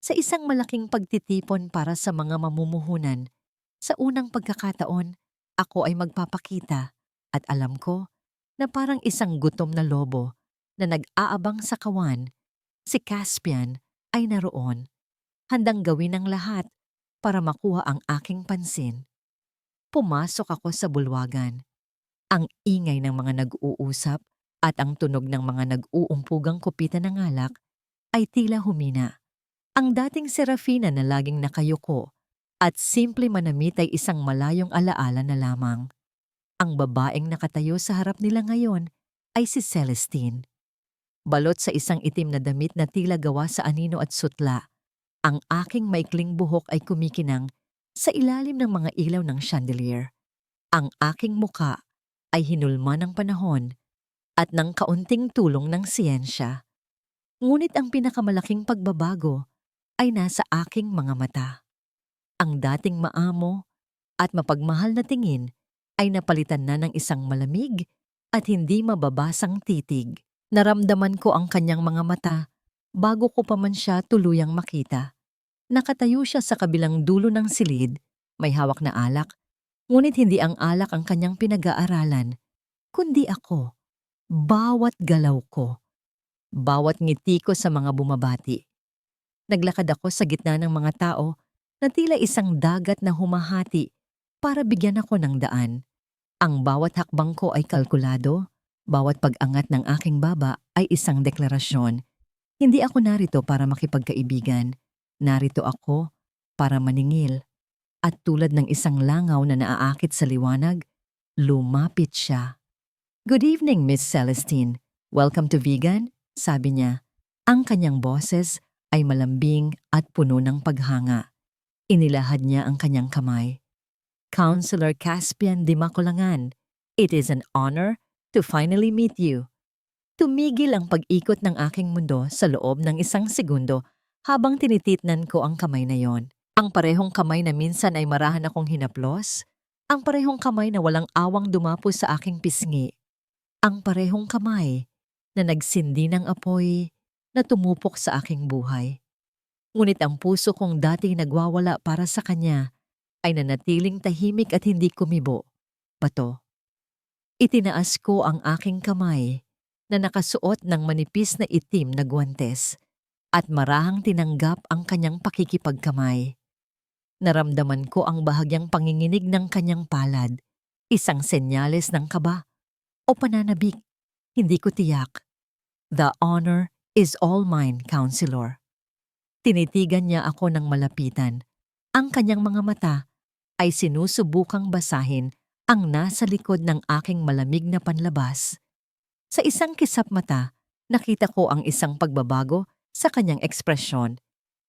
A: sa isang malaking pagtitipon para sa mga mamumuhunan, sa unang pagkakataon, ako ay magpapakita, at alam ko na parang isang gutom na lobo na nag-aabang sa kawan, si Caspian ay naroon, handang gawin ang lahat para makuha ang aking pansin. Pumasok ako sa bulwagan. Ang ingay ng mga nag-uusap at ang tunog ng mga nag-uumpugang kupitan ng alak ay tila humina. Ang dating Serafina na laging nakayuko at simple manamit ay isang malayong alaala na lamang. Ang babaeng nakatayo sa harap nila ngayon ay si Celestine. Balot sa isang itim na damit na tila gawa sa anino at sutla, ang aking maikling buhok ay kumikinang sa ilalim ng mga ilaw ng chandelier. Ang aking muka ay hinulma ng panahon at ng kaunting tulong ng siyensya. Ngunit ang pinakamalaking pagbabago ay nasa aking mga mata. Ang dating maamo at mapagmahal na tingin ay napalitan na ng isang malamig at hindi mababasang titig. Naramdaman ko ang kanyang mga mata bago ko pa man siya tuluyang makita. Nakatayo siya sa kabilang dulo ng silid, may hawak na alak, ngunit hindi ang alak ang kanyang pinag-aaralan, kundi ako. Bawat galaw ko, bawat ngiti ko sa mga bumabati. Naglakad ako sa gitna ng mga tao na tila isang dagat na humahati para bigyan ako ng daan. Ang bawat hakbang ko ay kalkulado, bawat pag-angat ng aking baba ay isang deklarasyon. Hindi ako narito para makipagkaibigan, narito ako para maningil. At tulad ng isang langaw na naaakit sa liwanag, lumapit siya. "Good evening, Miss Celestine. Welcome to Vegan," sabi niya. Ang kanyang boses ay malambing at puno ng paghanga. Inilahad niya ang kanyang kamay. "Counselor Caspian Di Maculangan, it is an honor to finally meet you." Tumigil ang pag-ikot ng aking mundo sa loob ng isang segundo habang tinititnan ko ang kamay na yon. Ang parehong kamay na minsan ay marahan akong hinaplos, ang parehong kamay na walang awang dumapo sa aking pisngi, ang parehong kamay na nagsindi ng apoy na tumupok sa aking buhay. Ngunit ang puso kong dati nagwawala para sa kanya ay nanatiling tahimik at hindi kumibo. Bato. Itinaas ko ang aking kamay na nakasuot ng manipis na itim na guwantes at marahang tinanggap ang kanyang pakikipagkamay. Naramdaman ko ang bahagyang panginginig ng kanyang palad, isang senyales ng kaba o pananabik. Hindi ko tiyak. "The honor is all mine, Counselor." Tinitigan niya ako ng malapitan. Ang kanyang mga mata ay sinusubukang basahin ang nasa likod ng aking malamig na panlabas. Sa isang kisap mata, nakita ko ang isang pagbabago sa kanyang ekspresyon.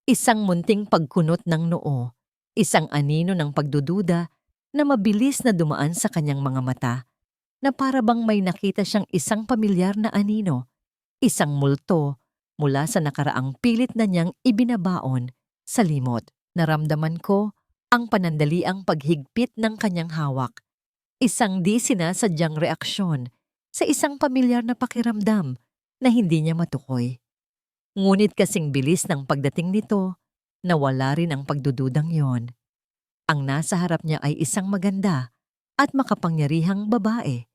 A: Isang munting pagkunot ng noo, isang anino ng pagdududa na mabilis na dumaan sa kanyang mga mata, na para bang may nakita siyang isang pamilyar na anino, isang multo mula sa nakaraang pilit na niyang ibinabaon sa limot. Naramdaman ko ang panandaliang paghigpit ng kanyang hawak, isang di sinasadyang reaksyon sa isang pamilyar na pakiramdam na hindi niya matukoy. Ngunit kasing bilis ng pagdating nito, nawala rin ang pagdududang yon. Ang nasa harap niya ay isang maganda at makapangyarihang babae.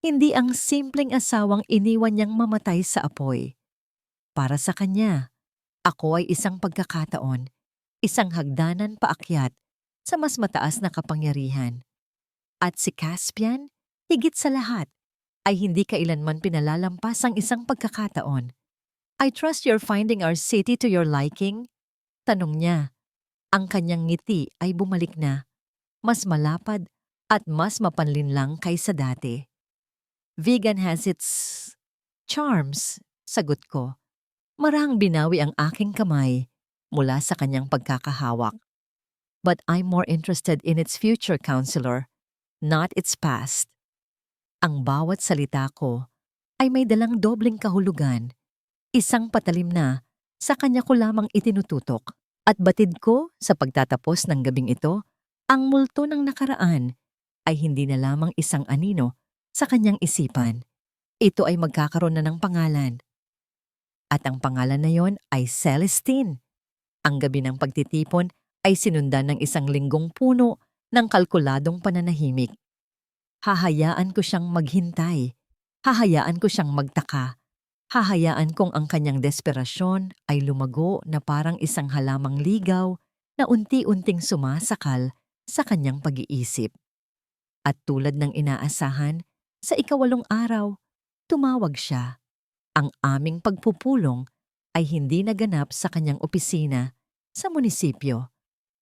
A: Hindi ang simpleng asawang iniwan niyang mamatay sa apoy. Para sa kanya, ako ay isang pagkakataon, isang hagdanan paakyat sa mas mataas na kapangyarihan. At si Caspian, higit sa lahat, ay hindi kailanman pinalalampas ang isang pagkakataon. "I trust you're finding our city to your liking?" Tanong niya. Ang kanyang ngiti ay bumalik na, mas malapad at mas mapanlinlang kaysa dati. "Vegan has its charms," sagot ko. Marahang binawi ang aking kamay mula sa kanyang pagkakahawak. "But I'm more interested in its future, Counselor, not its past." Ang bawat salita ko ay may dalang dobleng kahulugan. Isang patalim na, sa kanya ko lamang itinututok. At batid ko sa pagtatapos ng gabing ito, ang multo ng nakaraan ay hindi na lamang isang anino sa kanyang isipan. Ito ay magkakaroon na ng pangalan. At ang pangalan na yon ay Celestine. Ang gabi ng pagtitipon ay sinundan ng isang linggong puno ng kalkuladong pananahimik. Hahayaan ko siyang maghintay. Hahayaan ko siyang magtaka. Hahayaan kong ang kanyang desperasyon ay lumago na parang isang halamang ligaw na unti-unting sumasakal sa kanyang pag-iisip. At tulad ng inaasahan, sa ikawalong araw, tumawag siya. Ang aming pagpupulong ay hindi naganap sa kanyang opisina sa munisipyo,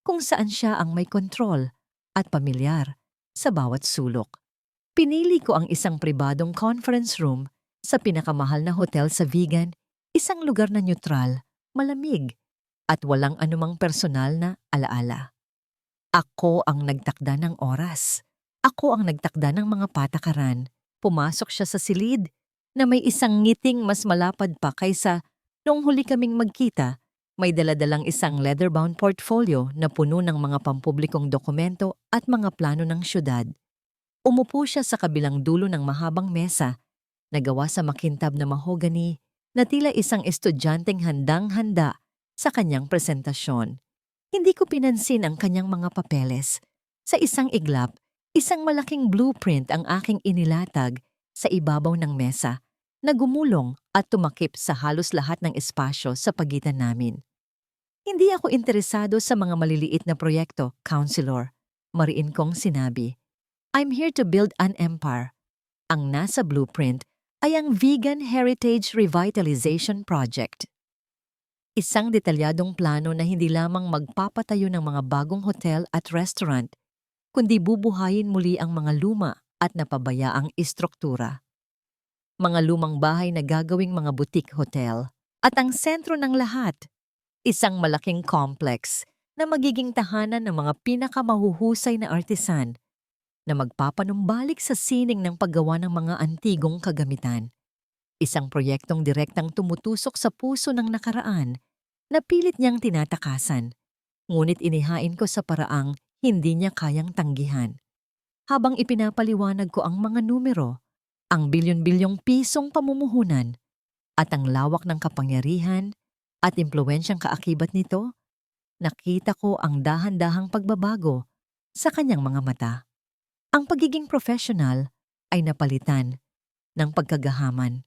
A: kung saan siya ang may kontrol at pamilyar sa bawat sulok. Pinili ko ang isang pribadong conference room sa pinakamahal na hotel sa Vegan, isang lugar na neutral, malamig, at walang anumang personal na alaala. Ako ang nagtakda ng oras. Ako ang nagtakda ng mga patakaran. Pumasok siya sa silid na may isang ngiting mas malapad pa kaysa noong huli kaming magkita. May daladalang isang leather-bound portfolio na puno ng mga pampublikong dokumento at mga plano ng syudad. Umupo siya sa kabilang dulo ng mahabang mesa, nagawa sa makintab na mahogany na tila isang estudyanteng handang-handa sa kanyang presentasyon. Hindi ko pinansin ang kanyang mga papeles. Sa isang iglap, isang malaking blueprint ang aking inilatag sa ibabaw ng mesa na gumulong at tumakip sa halos lahat ng espasyo sa pagitan namin. Hindi ako interesado sa mga maliliit na proyekto, Counselor. Mariin kong sinabi. I'm here to build an empire. Ang nasa blueprint ay ang Vegan Heritage Revitalization Project. Isang detalyadong plano na hindi lamang magpapatayo ng mga bagong hotel at restaurant, kundi bubuhayin muli ang mga luma at napabayaang istruktura. Mga lumang bahay na gagawing mga boutique hotel. At ang sentro ng lahat, isang malaking complex na magiging tahanan ng mga pinakamahuhusay na artisan na magpapanumbalik sa sining ng paggawa ng mga antigong kagamitan. Isang proyektong direktang tumutusok sa puso ng nakaraan na pilit niyang tinatakasan, ngunit inihain ko sa paraang hindi niya kayang tanggihan. Habang ipinapaliwanag ko ang mga numero, ang bilyon-bilyong pisong pamumuhunan, at ang lawak ng kapangyarihan at impluwensyang kaakibat nito, nakita ko ang dahan-dahang pagbabago sa kanyang mga mata. Ang pagiging professional ay napalitan ng pagkagahaman.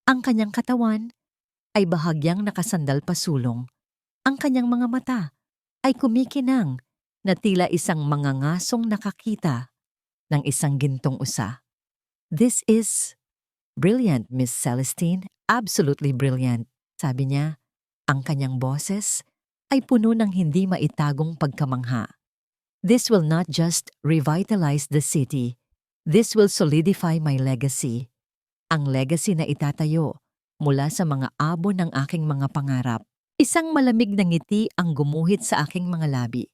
A: Ang kanyang katawan ay bahagyang nakasandal pasulong. Ang kanyang mga mata ay kumikinang na tila isang mangangasong nakakita ng isang gintong usa. This is brilliant, Miss Celestine. Absolutely brilliant. Sabi niya, ang kanyang boses ay puno ng hindi maitagong pagkamangha. This will not just revitalize the city. This will solidify my legacy. Ang legacy na itatayo mula sa mga abo ng aking mga pangarap. Isang malamig na ngiti ang gumuhit sa aking mga labi.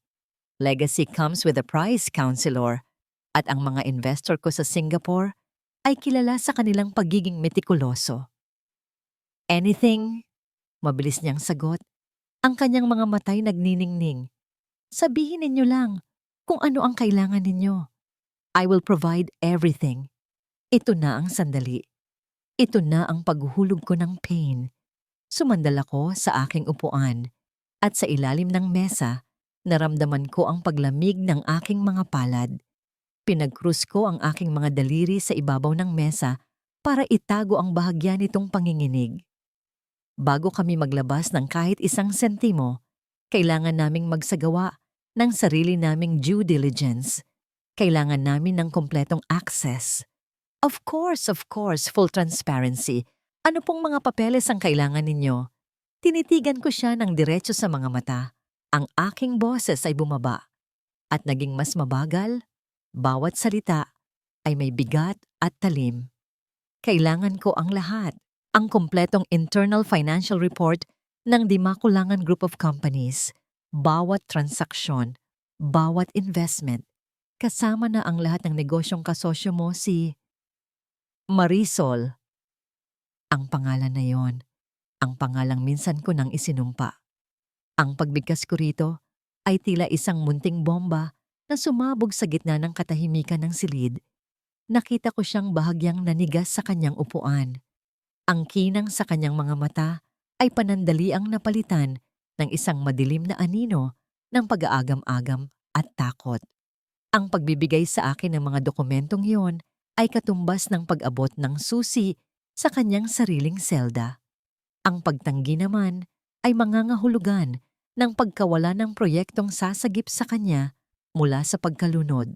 A: Legacy comes with a price, Counselor. At ang mga investor ko sa Singapore ay kilala sa kanilang pagiging metikuloso. Anything? Mabilis niyang sagot. Ang kanyang mga matay nagniningning. Sabihin ninyo lang kung ano ang kailangan ninyo. I will provide everything. Ito na ang sandali. Ito na ang paghuhulog ko ng pain. Sumandal ako sa aking upuan at sa ilalim ng mesa, naramdaman ko ang paglamig ng aking mga palad. Pinagkrus ko ang aking mga daliri sa ibabaw ng mesa para itago ang bahagya nitong panginginig. Bago kami maglabas ng kahit isang sentimo, kailangan naming magsagawa ng sarili naming due diligence. Kailangan namin ng kompletong access. Of course, full transparency. Ano pong mga papeles ang kailangan ninyo? Tinitigan ko siya ng diretso sa mga mata. Ang aking boses ay bumaba. At naging mas mabagal. Bawat salita ay may bigat at talim. Kailangan ko ang lahat. Ang kompletong internal financial report ng Di Makulangan Group of Companies. Bawat transaksyon, bawat investment. Kasama na ang lahat ng negosyong kasosyo mo, si Marisol. Ang pangalan na yon, ang pangalang minsan ko nang isinumpa. Ang pagbigkas ko rito ay tila isang munting bomba na sumabog sa gitna ng katahimikan ng silid. Nakita ko siyang bahagyang nanigas sa kanyang upuan. Ang kinang sa kanyang mga mata ay panandaliang napalitan ng isang madilim na anino ng pag-aagam-agam at takot. Ang pagbibigay sa akin ng mga dokumentong yon ay katumbas ng pag-abot ng susi sa kanyang sariling selda. Ang pagtanggi naman ay mangangahulugan ng pagkawala ng proyektong sasagip sa kanya mula sa pagkalunod.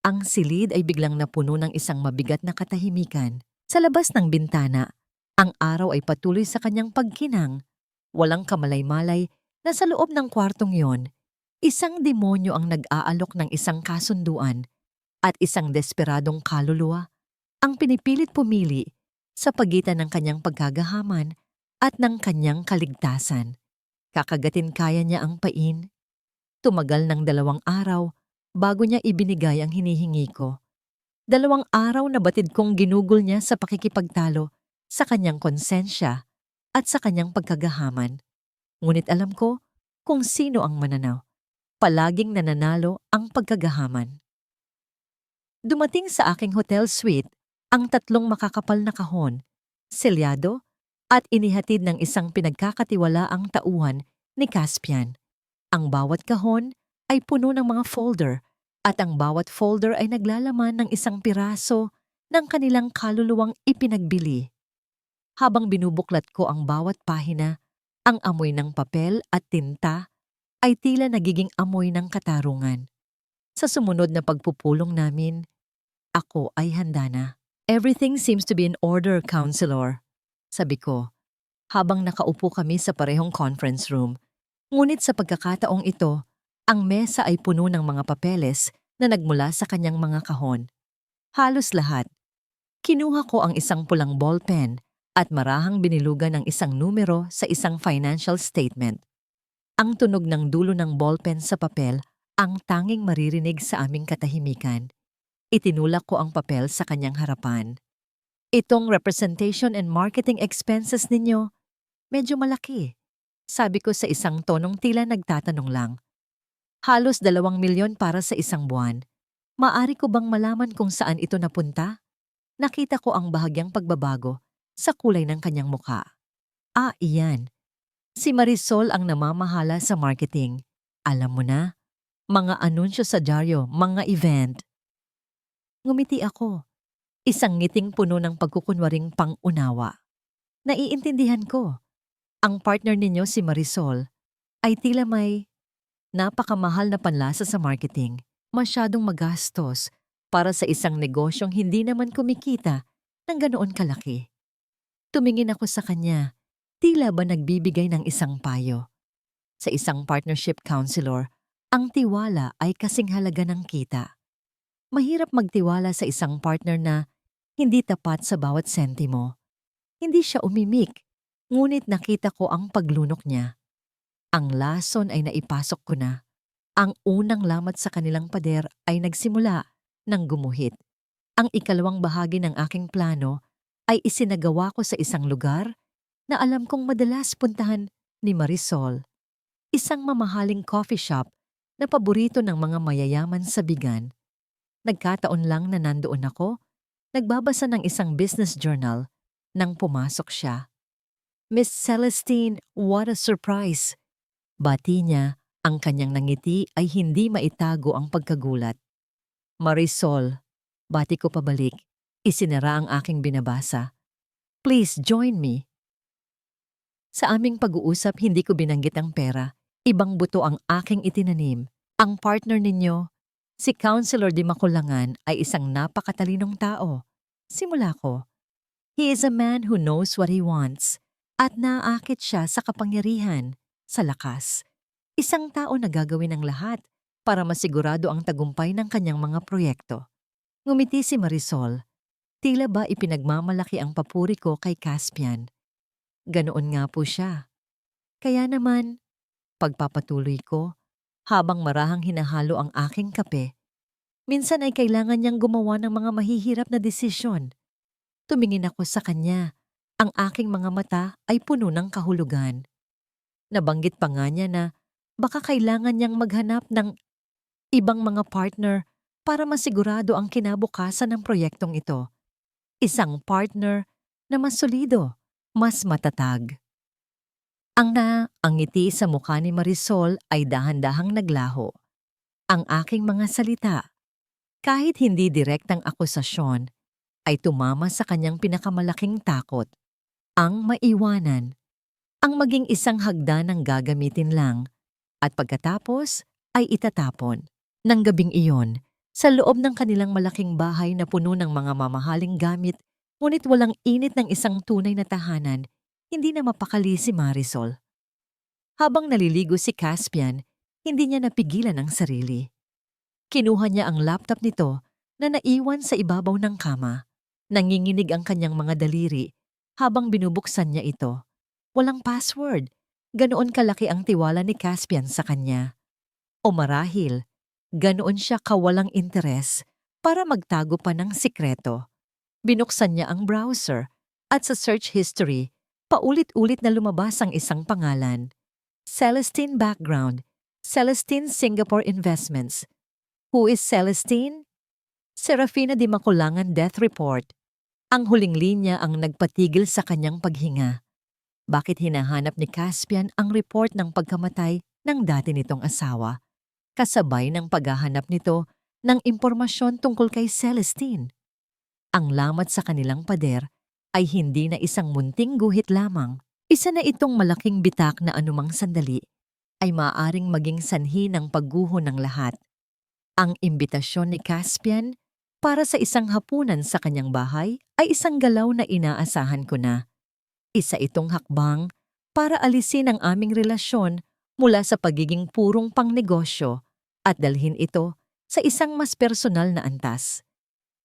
A: Ang silid ay biglang napuno ng isang mabigat na katahimikan. Sa labas ng bintana, ang araw ay patuloy sa kanyang pagkinang. Walang kamalay-malay na sa loob ng kwartong yon, isang demonyo ang nag-aalok ng isang kasunduan at isang desperadong kaluluwa ang pinipilit pumili sa pagitan ng kanyang pagkagahaman at ng kanyang kaligtasan. Kakagatin kaya niya ang pain. Tumagal ng 2 araw bago niya ibinigay ang hinihingi ko. 2 araw na batid kong ginugol niya sa pakikipagtalo sa kanyang konsensya at sa kanyang pagkagahaman. Ngunit alam ko kung sino ang mananaw. Palaging nananalo ang pagkagahaman. Dumating sa aking hotel suite ang 3 makakapal na kahon, selyado at inihatid ng isang pinagkakatiwalaang tauhan ni Caspian. Ang bawat kahon ay puno ng mga folder at ang bawat folder ay naglalaman ng isang piraso ng kanilang kaluluwang ipinagbili. Habang binubuklat ko ang bawat pahina, ang amoy ng papel at tinta ay tila nagiging amoy ng katarungan. Sa sumunod na pagpupulong namin, ako ay handa na. Everything seems to be in order, counselor. Sabi ko, habang nakaupo kami sa parehong conference room. Ngunit sa pagkakataong ito, ang mesa ay puno ng mga papeles na nagmula sa kanyang mga kahon. Halos lahat. Kinuha ko ang isang pulang ballpen at marahang binilugan ng isang numero sa isang financial statement. Ang tunog ng dulo ng ballpen sa papel ang tanging maririnig sa aming katahimikan. Itinulak ko ang papel sa kanyang harapan. Itong representation and marketing expenses ninyo, medyo malaki. Sabi ko sa isang tonong tila nagtatanong lang. Halos 2 milyon para sa isang buwan. Maari ko bang malaman kung saan ito napunta? Nakita ko ang bahagyang pagbabago sa kulay ng kanyang mukha. Ah, iyan. Si Marisol ang namamahala sa marketing. Alam mo na, mga anunsyo sa dyaryo, mga event. Ngumiti ako. Isang ngiting puno ng pagkukunwaring pang-unawa. Naiintindihan ko. Ang partner ninyo si Marisol ay tila may napakamahal na panlasa sa marketing. Masyadong magastos para sa isang negosyong hindi naman kumikita ng ganoon kalaki. Tumingin ako sa kanya, tila ba nagbibigay ng isang payo. Sa isang partnership counselor, ang tiwala ay kasing halaga ng kita. Mahirap magtiwala sa isang partner na hindi tapat sa bawat sentimo. Hindi siya umimik, ngunit nakita ko ang paglunok niya. Ang lason ay naipasok ko na. Ang unang lamat sa kanilang pader ay nagsimula ng gumuhit. Ang ikalawang bahagi ng aking plano ay isinagawa ko sa isang lugar na alam kong madalas puntahan ni Marisol. Isang mamahaling coffee shop na paborito ng mga mayayaman sa Bigan. Nagkataon lang na nandoon ako, nagbabasa ng isang business journal nang pumasok siya. Miss Celestine, what a surprise! Bati niya, ang kanyang nangiti ay hindi maitago ang pagkagulat. Marisol, bati ko pabalik, isinara ang aking binabasa. Please join me. Sa aming pag-uusap hindi ko binanggit ang pera, ibang buto ang aking itinanim. Ang partner ninyo, si Counselor Di Makulangan ay isang napakatalinong tao. Simula ko. He is a man who knows what he wants at naaakit siya sa kapangyarihan, sa lakas. Isang tao na gagawin ang lahat para masigurado ang tagumpay ng kanyang mga proyekto. Ngumiti si Marisol. Tila ba ipinagmamalaki ang papuri ko kay Caspian. Ganoon nga po siya. Kaya naman, pagpapatuloy ko, habang marahang hinahalo ang aking kape, minsan ay kailangan niyang gumawa ng mga mahihirap na desisyon. Tumingin ako sa kanya. Ang aking mga mata ay puno ng kahulugan. Nabanggit pa nga niya na baka kailangan niyang maghanap ng ibang mga partner para masigurado ang kinabukasan ng proyektong ito. Isang partner na mas solido, mas matatag. Ang ngiti sa mukha ni Marisol ay dahan-dahang naglaho. Ang aking mga salita, kahit hindi direktang akusasyon, ay tumama sa kanyang pinakamalaking takot. Ang maiwanan, ang maging isang hagdan ng gagamitin lang, at pagkatapos ay itatapon. Nang gabing iyon, sa loob ng kanilang malaking bahay na puno ng mga mamahaling gamit, ngunit walang init ng isang tunay na tahanan, hindi na mapakali si Marisol. Habang naliligo si Caspian, hindi niya napigilan ang sarili. Kinuha niya ang laptop nito na naiwan sa ibabaw ng kama. Nanginginig ang kanyang mga daliri habang binubuksan niya ito. Walang password. Ganoon kalaki ang tiwala ni Caspian sa kanya. O marahil, ganoon siya kawalang interes para magtago pa ng sikreto. Binuksan niya ang browser at sa search history, paulit-ulit na lumabas ang isang pangalan. Celestine Background, Celestine Singapore Investments. Who is Celestine? Serafina Di Makulangan Death Report. Ang huling linya ang nagpatigil sa kanyang paghinga. Bakit hinahanap ni Caspian ang report ng pagkamatay ng dati nitong asawa? Kasabay ng paghahanap nito ng impormasyon tungkol kay Celestine. Ang lamat sa kanilang pader ay hindi na isang munting guhit lamang. Isa na itong malaking bitak na anumang sandali ay maaaring maging sanhi ng pagguho ng lahat. Ang imbitasyon ni Caspian para sa isang hapunan sa kanyang bahay ay isang galaw na inaasahan ko na. Isa itong hakbang para alisin ang aming relasyon mula sa pagiging purong pangnegosyo at dalhin ito sa isang mas personal na antas.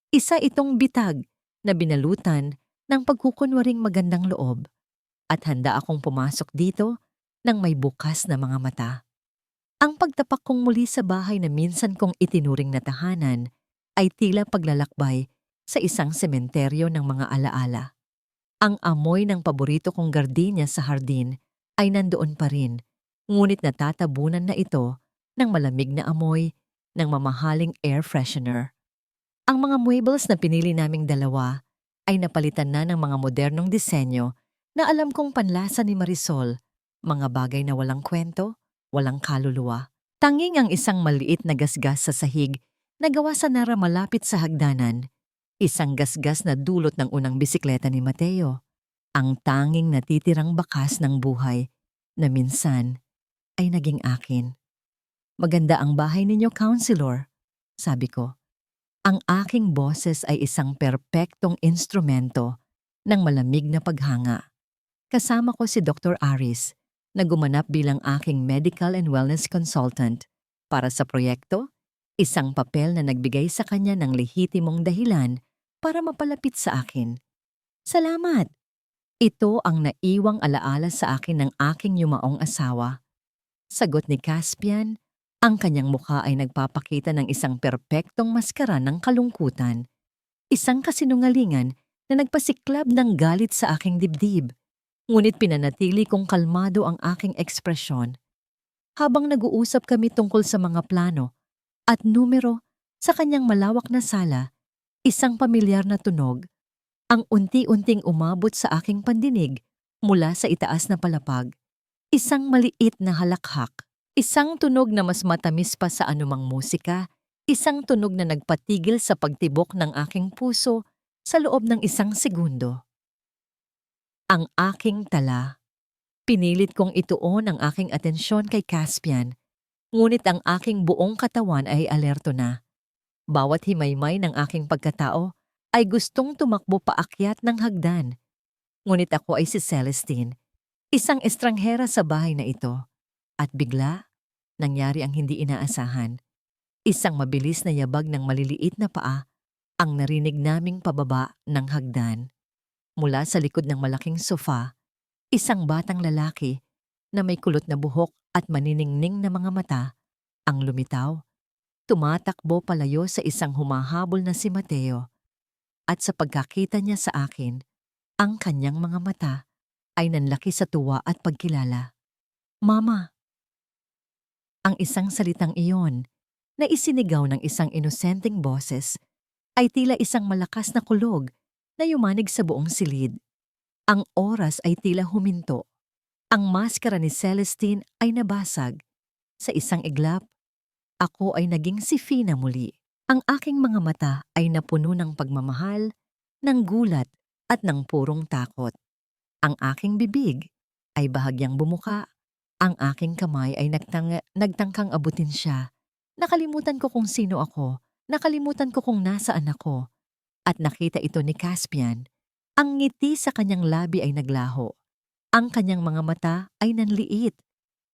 A: Isa itong bitag na binalutan ng pagkukunwaring magandang loob at handa akong pumasok dito ng may bukas na mga mata. Ang pagtapak kong muli sa bahay na minsan kong itinuring na tahanan ay tila paglalakbay sa isang sementeryo ng mga alaala. Ang amoy ng paborito kong gardenia sa hardin ay nandoon pa rin, ngunit natatabunan na ito ng malamig na amoy ng mamahaling air freshener. Ang mga muebles na pinili naming dalawa ay napalitan na ng mga modernong disenyo na alam kong panlasa ni Marisol, mga bagay na walang kwento, walang kaluluwa. Tanging ang isang maliit na gasgas sa sahig na gawa sa nara malapit sa hagdanan, isang gasgas na dulot ng unang bisikleta ni Mateo, ang tanging natitirang bakas ng buhay na minsan ay naging akin. Maganda ang bahay ninyo, Counselor, sabi ko. Ang aking boses ay isang perpektong instrumento ng malamig na paghanga. Kasama ko si Dr. Aris na gumanap bilang aking medical and wellness consultant para sa proyekto, isang papel na nagbigay sa kanya ng lehitimong dahilan para mapalapit sa akin. Salamat! Ito ang naiwang alaala sa akin ng aking yumaong asawa. Sagot ni Caspian, ang kanyang mukha ay nagpapakita ng isang perpektong maskara ng kalungkutan. Isang kasinungalingan na nagpasiklab ng galit sa aking dibdib. Ngunit pinanatili kong kalmado ang aking ekspresyon. Habang nag-uusap kami tungkol sa mga plano at numero sa kanyang malawak na sala, isang pamilyar na tunog, ang unti-unting umabot sa aking pandinig mula sa itaas na palapag. Isang maliit na halakhak, isang tunog na mas matamis pa sa anumang musika, isang tunog na nagpatigil sa pagtibok ng aking puso sa loob ng isang segundo. Ang aking tala. Pinilit kong ituon ang aking atensyon kay Caspian, ngunit ang aking buong katawan ay alerto na. Bawat himaymay ng aking pagkatao ay gustong tumakbo paakyat ng hagdan. Ngunit ako ay si Celestine, isang estranghera sa bahay na ito. At bigla, nangyari ang hindi inaasahan. Isang mabilis na yabag ng maliliit na paa ang narinig naming pababa ng hagdan. Mula sa likod ng malaking sofa, isang batang lalaki na may kulot na buhok at maniningning na mga mata ang lumitaw. Tumatakbo palayo sa isang humahabol na si Mateo. At sa pagkakita niya sa akin, ang kanyang mga mata ay nanlaki sa tuwa at pagkilala. Mama! Ang isang salitang iyon na isinigaw ng isang inosenteng boses ay tila isang malakas na kulog na yumanig sa buong silid. Ang oras ay tila huminto. Ang maskara ni Celestine ay nabasag. Sa isang iglap, ako ay naging si Fina muli. Ang aking mga mata ay napuno ng pagmamahal, ng gulat at ng purong takot. Ang aking bibig ay bahagyang bumuka. Ang aking kamay ay nagtangkang abutin siya. Nakalimutan ko kung sino ako. Nakalimutan ko kung nasaan ako. At nakita ito ni Caspian. Ang ngiti sa kanyang labi ay naglaho. Ang kanyang mga mata ay nanliit.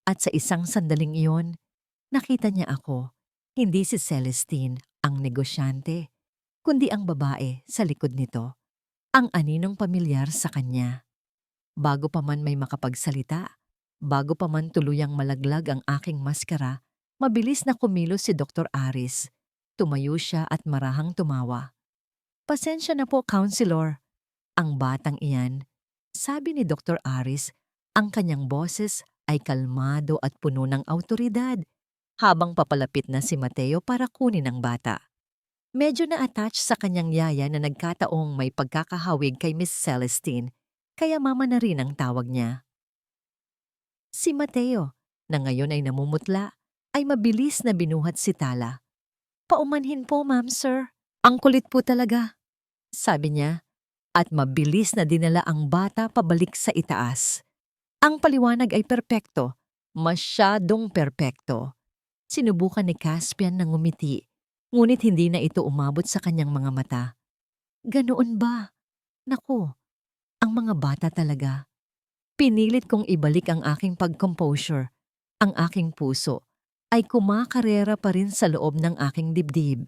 A: At sa isang sandaling iyon, nakita niya ako. Hindi si Celestine, ang negosyante, kundi ang babae sa likod nito. Ang aninong pamilyar sa kanya. Bago pa man may makapagsalita, bago pa man tuluyang malaglag ang aking maskara, mabilis na kumilos si Dr. Aris. Tumayo siya at marahang tumawa. Pasensya na po, Counselor. Ang batang iyan, sabi ni Dr. Aris, ang kanyang boses ay kalmado at puno ng awtoridad habang papalapit na si Mateo para kunin ang bata. Medyo na-attach sa kanyang yaya na nagkataong may pagkakahawig kay Miss Celestine, kaya mama na rin ang tawag niya. Si Mateo, na ngayon ay namumutla, ay mabilis na binuhat si Tala. Paumanhin po, ma'am, sir. Ang kulit po talaga, sabi niya. at mabilis na dinala ang bata pabalik sa itaas. Ang paliwanag ay perpekto, masyadong perpekto. Sinubukan ni Caspian na ngumiti, ngunit hindi na ito umabot sa kanyang mga mata. Ganoon ba? Naku, ang mga bata talaga. Pinilit kong ibalik ang aking pag-composure. Ang aking puso ay kumakarera pa rin sa loob ng aking dibdib.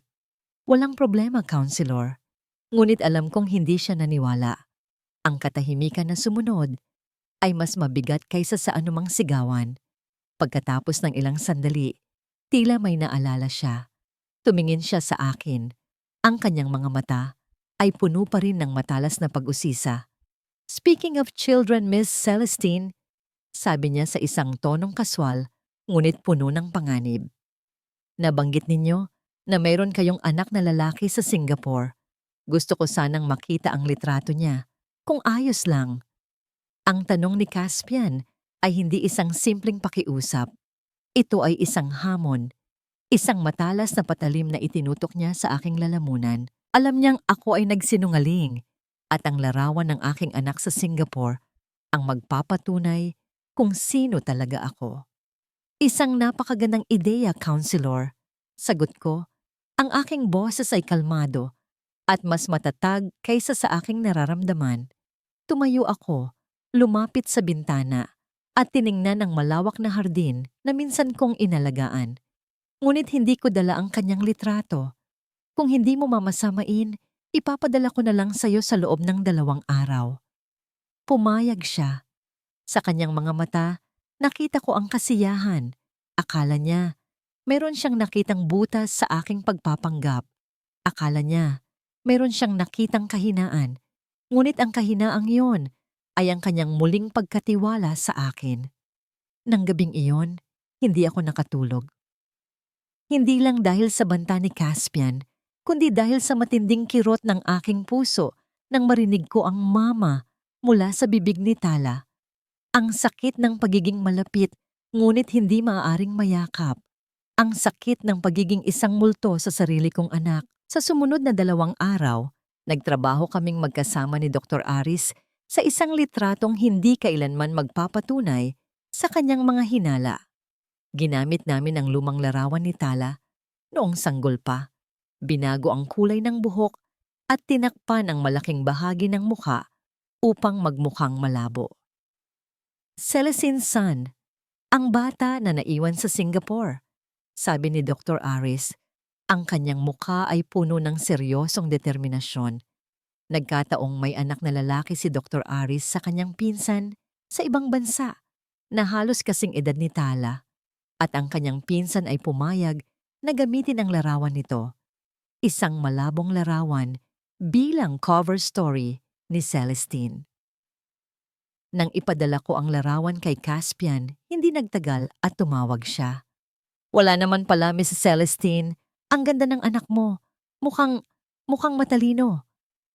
A: Walang problema, counselor. Ngunit alam kong hindi siya naniwala. Ang katahimikan na sumunod ay mas mabigat kaysa sa anumang sigawan. Pagkatapos ng ilang sandali, tila may naalala siya. Tumingin siya sa akin. Ang kanyang mga mata ay puno pa rin ng matalas na pag-usisa. Speaking of children, Miss Celestine, sabi niya sa isang tonong kaswal, ngunit puno ng panganib. Nabanggit ninyo na mayroon kayong anak na lalaki sa Singapore. Gusto ko sanang makita ang litrato niya, kung ayos lang. Ang tanong ni Caspian ay hindi isang simpleng pakiusap. Ito ay isang hamon, isang matalas na patalim na itinutok niya sa aking lalamunan. Alam niyang ako ay nagsinungaling at ang larawan ng aking anak sa Singapore ang magpapatunay kung sino talaga ako. Isang napakagandang ideya, counselor. Sagot ko, ang aking boses ay kalmado at mas matatag kaysa sa aking nararamdaman. Tumayo ako, lumapit sa bintana at tiningnan ang malawak na hardin na minsan kong inalagaan. Ngunit hindi ko dala ang kanyang litrato. Kung hindi mo mamasamain, ipapadala ko na lang sa'yo sa loob ng 2 araw. Pumayag siya. Sa kanyang mga mata, nakita ko ang kasiyahan. Akala niya, meron siyang nakitang butas sa aking pagpapanggap. Akala niya, meron siyang nakitang kahinaan. Ngunit ang kahinaang iyon ay ang kanyang muling pagkatiwala sa akin. Nang gabing iyon, hindi ako nakatulog. Hindi lang dahil sa banta ni Caspian, kundi dahil sa matinding kirot ng aking puso nang marinig ko ang mama mula sa bibig ni Tala. Ang sakit ng pagiging malapit ngunit hindi maaaring mayakap. Ang sakit ng pagiging isang multo sa sarili kong anak. Sa sumunod na 2 araw, nagtrabaho kaming magkasama ni Dr. Aris sa isang litratong hindi kailanman magpapatunay sa kanyang mga hinala. Ginamit namin ang lumang larawan ni Tala noong sanggol pa. Binago ang kulay ng buhok at tinakpan ang malaking bahagi ng mukha upang magmukhang malabo. Celestine's son, ang bata na naiwan sa Singapore. Sabi ni Dr. Aris, ang kanyang mukha ay puno ng seryosong determinasyon. Nagkataong may anak na lalaki si Dr. Aris sa kanyang pinsan sa ibang bansa na halos kasing edad ni Tala at ang kanyang pinsan ay pumayag na gamitin ang larawan nito. Isang malabong larawan bilang cover story ni Celestine. Nang ipadala ko ang larawan kay Caspian, hindi nagtagal at tumawag siya. Wala naman pala, Miss Celestine. Ang ganda ng anak mo. Mukhang matalino.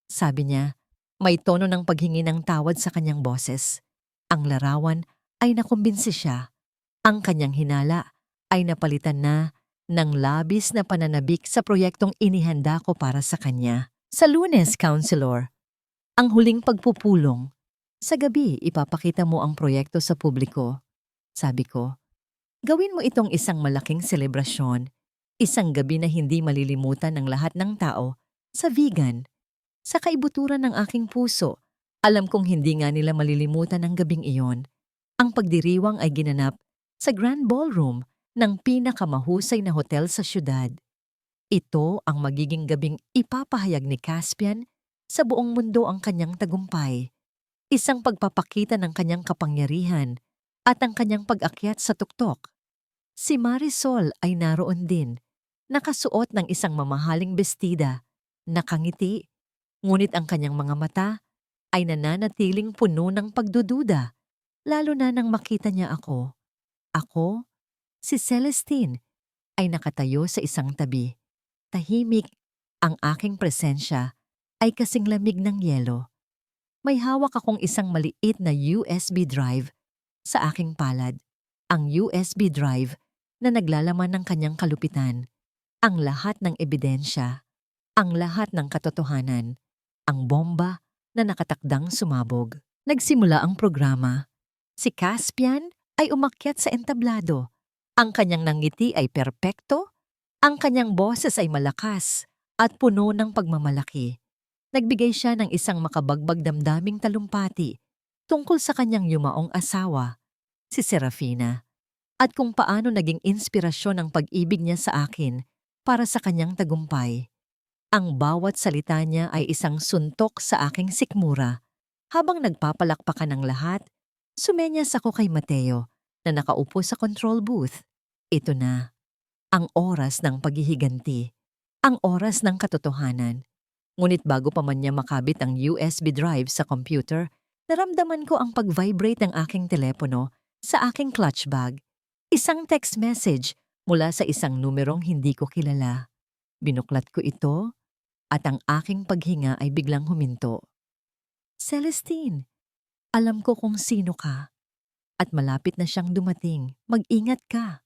A: Sabi niya, may tono ng paghingi ng tawad sa kanyang boses. Ang larawan ay nakumbinsi siya. Ang kanyang hinala ay napalitan na ng labis na pananabik sa proyektong inihanda ko para sa kanya. Sa Lunes, Counselor, ang huling pagpupulong. Sa gabi, ipapakita mo ang proyekto sa publiko. Sabi ko, gawin mo itong isang malaking selebrasyon, isang gabi na hindi malilimutan ng lahat ng tao sa vegan. Sa kaibuturan ng aking puso, alam kong hindi nga nila malilimutan ang gabing iyon. Ang pagdiriwang ay ginanap sa Grand Ballroom ng pinakamahusay na hotel sa syudad. Ito ang magiging gabing ipapahayag ni Caspian sa buong mundo ang kanyang tagumpay. Isang pagpapakita ng kanyang kapangyarihan at ang kanyang pag-akyat sa tuktok. Si Marisol ay naroon din, nakasuot ng isang mamahaling bestida, nakangiti, ngunit ang kanyang mga mata ay nananatiling puno ng pagdududa, lalo na nang makita niya ako. Ako, si Celestine, ay nakatayo sa isang tabi. Tahimik, ang aking presensya ay kasing lamig ng yelo. May hawak akong isang maliit na USB drive sa aking palad. Ang USB drive na naglalaman ng kanyang kalupitan. Ang lahat ng ebidensya, ang lahat ng katotohanan, ang bomba na nakatakdang sumabog. Nagsimula ang programa. Si Caspian ay umakyat sa entablado. Ang kanyang nangiti ay perpekto, ang kanyang boses ay malakas at puno ng pagmamalaki. Nagbigay siya ng isang makabagbag damdaming talumpati tungkol sa kanyang yumaong asawa, si Serafina, at kung paano naging inspirasyon ang pag-ibig niya sa akin para sa kanyang tagumpay. Ang bawat salita niya ay isang suntok sa aking sikmura. Habang nagpapalakpakan ng lahat, sumenyas ako kay Mateo na nakaupo sa control booth. Ito na, ang oras ng paghihiganti, ang oras ng katotohanan. Ngunit bago pa man niya makabit ang USB drive sa computer, naramdaman ko ang pag-vibrate ng aking telepono sa aking clutch bag. Isang text message mula sa isang numerong hindi ko kilala. Binuklat ko ito at ang aking paghinga ay biglang huminto. Celestine, alam ko kung sino ka at malapit na siyang dumating. Mag-ingat ka.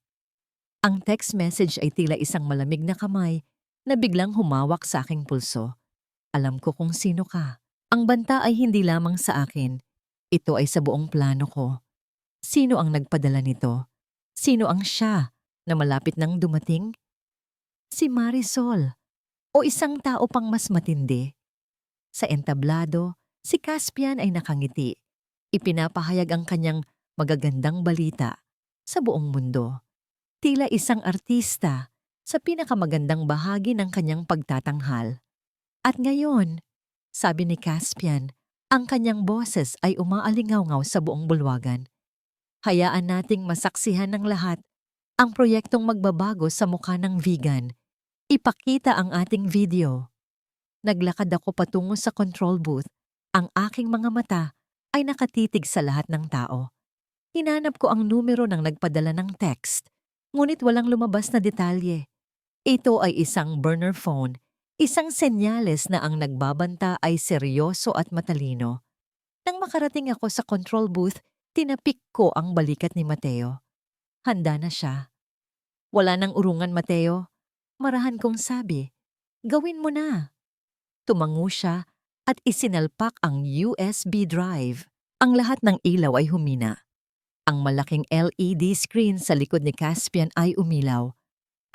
A: Ang text message ay tila isang malamig na kamay na biglang humawak sa aking pulso. Alam ko kung sino ka. Ang banta ay hindi lamang sa akin. Ito ay sa buong plano ko. Sino ang nagpadala nito? Sino ang siya na malapit nang dumating? Si Marisol o isang tao pang mas matindi. Sa entablado, si Caspian ay nakangiti. Ipinapahayag ang kanyang magagandang balita sa buong mundo. Tila isang artista sa pinakamagandang bahagi ng kanyang pagtatanghal. At ngayon, sabi ni Caspian, ang kanyang boses ay umaalingaw-ngaw sa buong bulwagan. Hayaan nating masaksihan ng lahat ang proyektong magbabago sa mukha ng vegan. Ipakita ang ating video. Naglakad ako patungo sa control booth. Ang aking mga mata ay nakatitig sa lahat ng tao. Hinanap ko ang numero ng nagpadala ng text, ngunit walang lumabas na detalye. Ito ay isang burner phone, isang senyales na ang nagbabanta ay seryoso at matalino. Nang makarating ako sa control booth, tinapik ko ang balikat ni Mateo. Handa na siya. Wala nang urungan, Mateo. Marahan kong sabi, gawin mo na. Tumango siya at isinalpak ang USB drive. Ang lahat ng ilaw ay humina. Ang malaking LED screen sa likod ni Caspian ay umilaw.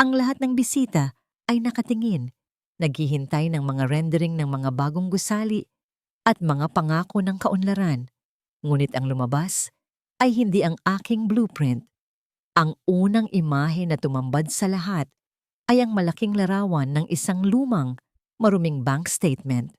A: Ang lahat ng bisita ay nakatingin, naghihintay ng mga rendering ng mga bagong gusali at mga pangako ng kaunlaran. Ngunit ang lumabas ay hindi ang aking blueprint. Ang unang imahe na tumambad sa lahat ay ang malaking larawan ng isang lumang, maruming bank statement.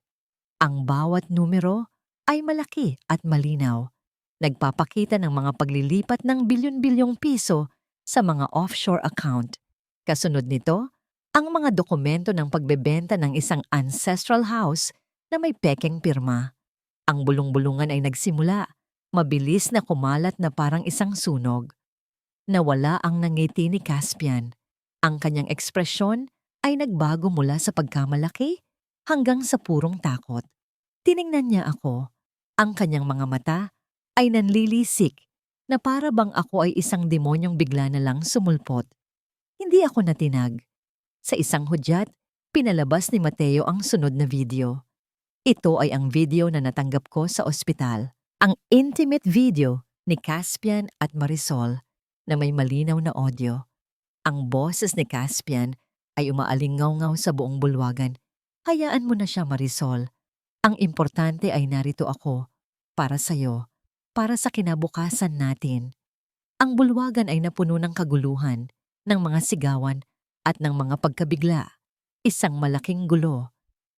A: Ang bawat numero ay malaki at malinaw. Nagpapakita ng mga paglilipat ng bilyon-bilyong piso sa mga offshore account. Kasunod nito, ang mga dokumento ng pagbebenta ng isang ancestral house na may pekeng pirma. Ang bulong-bulungan ay nagsimula, mabilis na kumalat na parang isang sunog. Nawala ang ngiti ni Caspian. Ang kanyang ekspresyon ay nagbago mula sa pagkamalaki hanggang sa purong takot. Tiningnan niya ako. Ang kanyang mga mata ay nanlilisik na para bang ako ay isang demonyong bigla na lang sumulpot. Hindi ako natinag. Sa isang hudyat, pinalabas ni Mateo ang sunod na video. Ito ay ang video na natanggap ko sa ospital. Ang intimate video ni Caspian at Marisol na may malinaw na audio. Ang boses ni Caspian ay umaalingaw-ngaw sa buong bulwagan. Hayaan mo na siya, Marisol. Ang importante ay narito ako para sa'yo, para sa kinabukasan natin. Ang bulwagan ay napuno ng kaguluhan, ng mga sigawan at ng mga pagkabigla. Isang malaking gulo.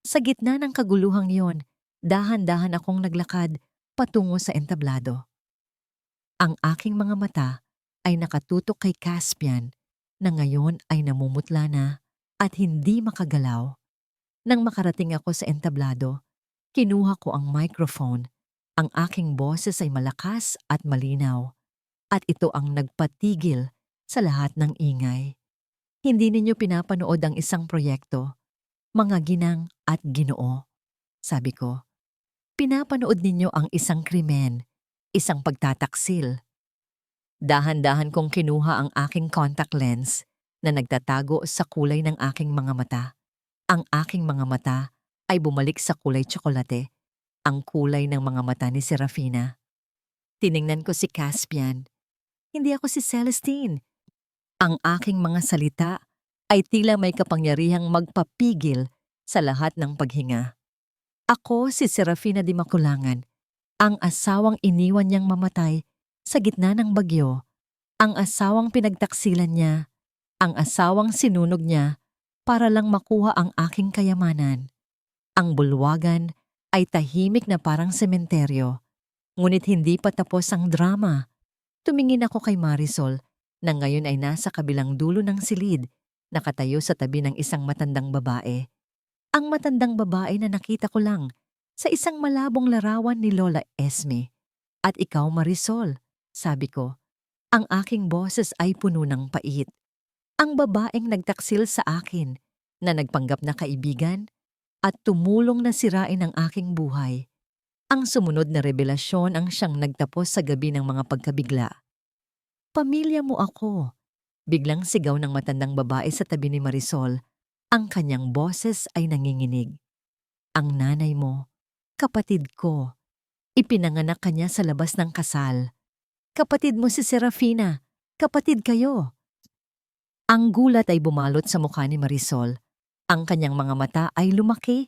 A: Sa gitna ng kaguluhang yon, dahan-dahan akong naglakad patungo sa entablado. Ang aking mga mata ay nakatutok kay Caspian na ngayon ay namumutla na at hindi makagalaw. Nang makarating ako sa entablado, kinuha ko ang microphone. Ang aking boses ay malakas at malinaw, at ito ang nagpatigil sa lahat ng ingay. Hindi ninyo pinapanood ang isang proyekto, mga ginang at ginoo, sabi ko. Pinapanood ninyo ang isang krimen, isang pagtataksil. Dahan-dahan kong kinuha ang aking contact lens na nagtatago sa kulay ng aking mga mata. Ang aking mga mata ay bumalik sa kulay tsokolate ang kulay ng mga mata ni Serafina. Tiningnan ko si Caspian. Hindi ako si Celestine. Ang aking mga salita ay tila may kapangyarihang magpapigil sa lahat ng paghinga. Ako si Serafina Di Maculangan, ang asawang iniwan niyang mamatay sa gitna ng bagyo, ang asawang pinagtaksilan niya, ang asawang sinunog niya para lang makuha ang aking kayamanan. Ang bulwagan ay tahimik na parang sementeryo, ngunit hindi pa tapos ang drama. Tumingin ako kay Marisol na ngayon ay nasa kabilang dulo ng silid, nakatayo sa tabi ng isang matandang babae. Ang matandang babae na nakita ko lang sa isang malabong larawan ni Lola Esme. At ikaw, Marisol, sabi ko, ang aking boses ay puno ng pait. Ang babaeng nagtaksil sa akin na nagpanggap na kaibigan at tumulong na sirain ang aking buhay. Ang sumunod na revelasyon ang siyang nagtapos sa gabi ng mga pagkabigla. Pamilya mo ako. Biglang sigaw ng matandang babae sa tabi ni Marisol. Ang kanyang boses ay nanginginig. Ang nanay mo, kapatid ko. Ipinanganak kanya sa labas ng kasal. Kapatid mo si Serafina. Kapatid kayo. Ang gulat ay bumalot sa mukha ni Marisol. Ang kanyang mga mata ay lumaki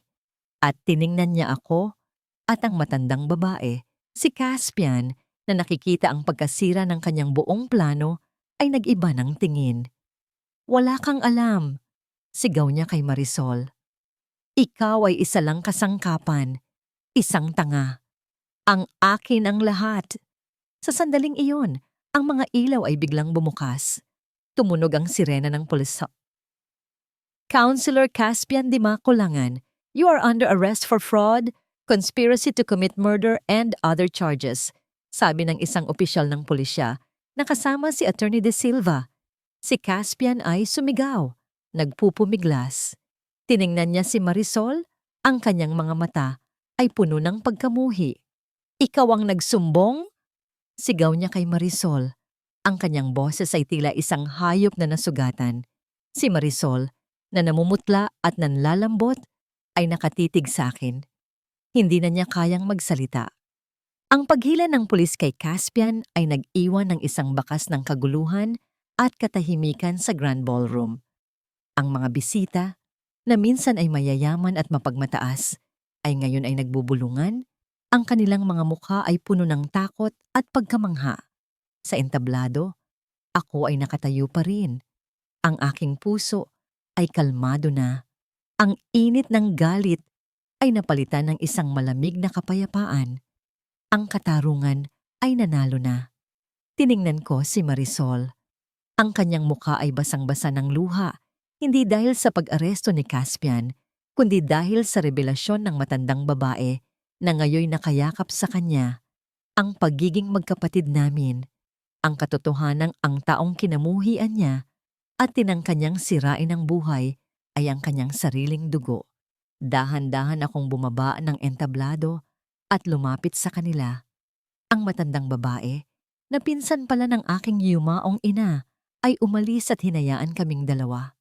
A: at tiningnan niya ako at ang matandang babae, si Caspian, na nakikita ang pagkasira ng kanyang buong plano ay nag-iba ng tingin. Wala kang alam, sigaw niya kay Marisol. Ikaw ay isa lang kasangkapan, isang tanga. Ang akin ang lahat. Sa sandaling iyon, ang mga ilaw ay biglang bumukas. Tumunog ang sirena ng pulis. Counselor Caspian Di Maculangan, you are under arrest for fraud, conspiracy to commit murder and other charges, sabi ng isang opisyal ng pulisya na kasama si Attorney De Silva. Si Caspian ay sumigaw, nagpupumiglas. Tiningnan niya si Marisol, ang kanyang mga mata ay puno ng pagkamuhi. Ikaw ang nagsumbong? Sigaw niya kay Marisol. Ang kanyang boses ay tila isang hayop na nasugatan. Si Marisol, na namumutla at nanlalambot, ay nakatitig sa akin. Hindi na niya kayang magsalita. Ang paghila ng pulis kay Caspian ay nag-iwan ng isang bakas ng kaguluhan at katahimikan sa Grand Ballroom. Ang mga bisita, na minsan ay mayayaman at mapagmataas, ay ngayon ay nagbubulungan. Ang kanilang mga mukha ay puno ng takot at pagkamangha. Sa entablado, ako ay nakatayo pa rin. Ang aking puso ay kalmado na. Ang init ng galit ay napalitan ng isang malamig na kapayapaan. Ang katarungan ay nanalo na. Tiningnan ko si Marisol. Ang kanyang mukha ay basang-basa ng luha, hindi dahil sa pag-aresto ni Caspian, kundi dahil sa revelasyon ng matandang babae na ngayoy nakayakap sa kanya. Ang pagiging magkapatid namin, ang katotohanang ang taong kinamuhian niya at tinangkanyang sirain ang buhay ay ang kanyang sariling dugo. Dahan-dahan akong bumaba ng entablado at lumapit sa kanila. Ang matandang babae, na pinsan pala ng aking yumaong ina, ay umalis at hinayaan kaming dalawa.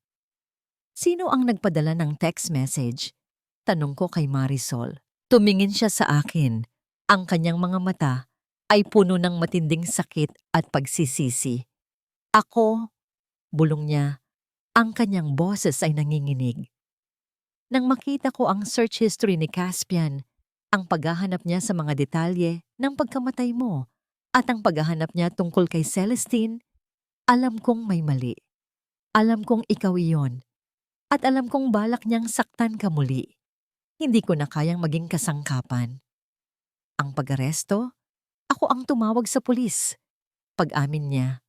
A: Sino ang nagpadala ng text message? Tanong ko kay Marisol. Tumingin siya sa akin. Ang kanyang mga mata ay puno ng matinding sakit at pagsisisi. Ako, bulong niya, ang kanyang boses ay nanginginig. Nang makita ko ang search history ni Caspian, ang paghahanap niya sa mga detalye ng pagkamatay mo at ang paghahanap niya tungkol kay Celestine, alam kong may mali. Alam kong ikaw iyon. At alam kong balak niyang saktan ka muli. Hindi ko na kayang maging kasangkapan. Ang pag-aresto, ako ang tumawag sa pulis. Pag-amin niya,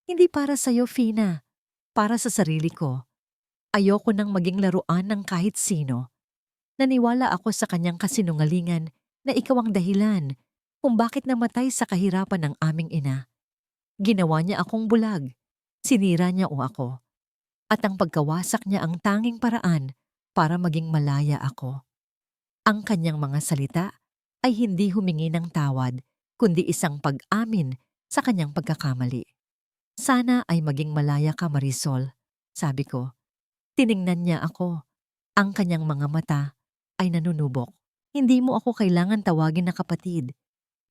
A: hindi para sa'yo, Fina. Para sa sarili ko. Ayoko nang maging laruan ng kahit sino. Naniwala ako sa kanyang kasinungalingan na ikaw ang dahilan kung bakit namatay sa kahirapan ng aming ina. Ginawa niya akong bulag. Sinira niya o ako. At ang pagkawasak niya ang tanging paraan para maging malaya ako. Ang kanyang mga salita ay hindi humingi ng tawad, kundi isang pag-amin sa kanyang pagkakamali. Sana ay maging malaya ka, Marisol, sabi ko. Tiningnan niya ako. Ang kanyang mga mata ay nanunubok. Hindi mo ako kailangan tawagin na kapatid.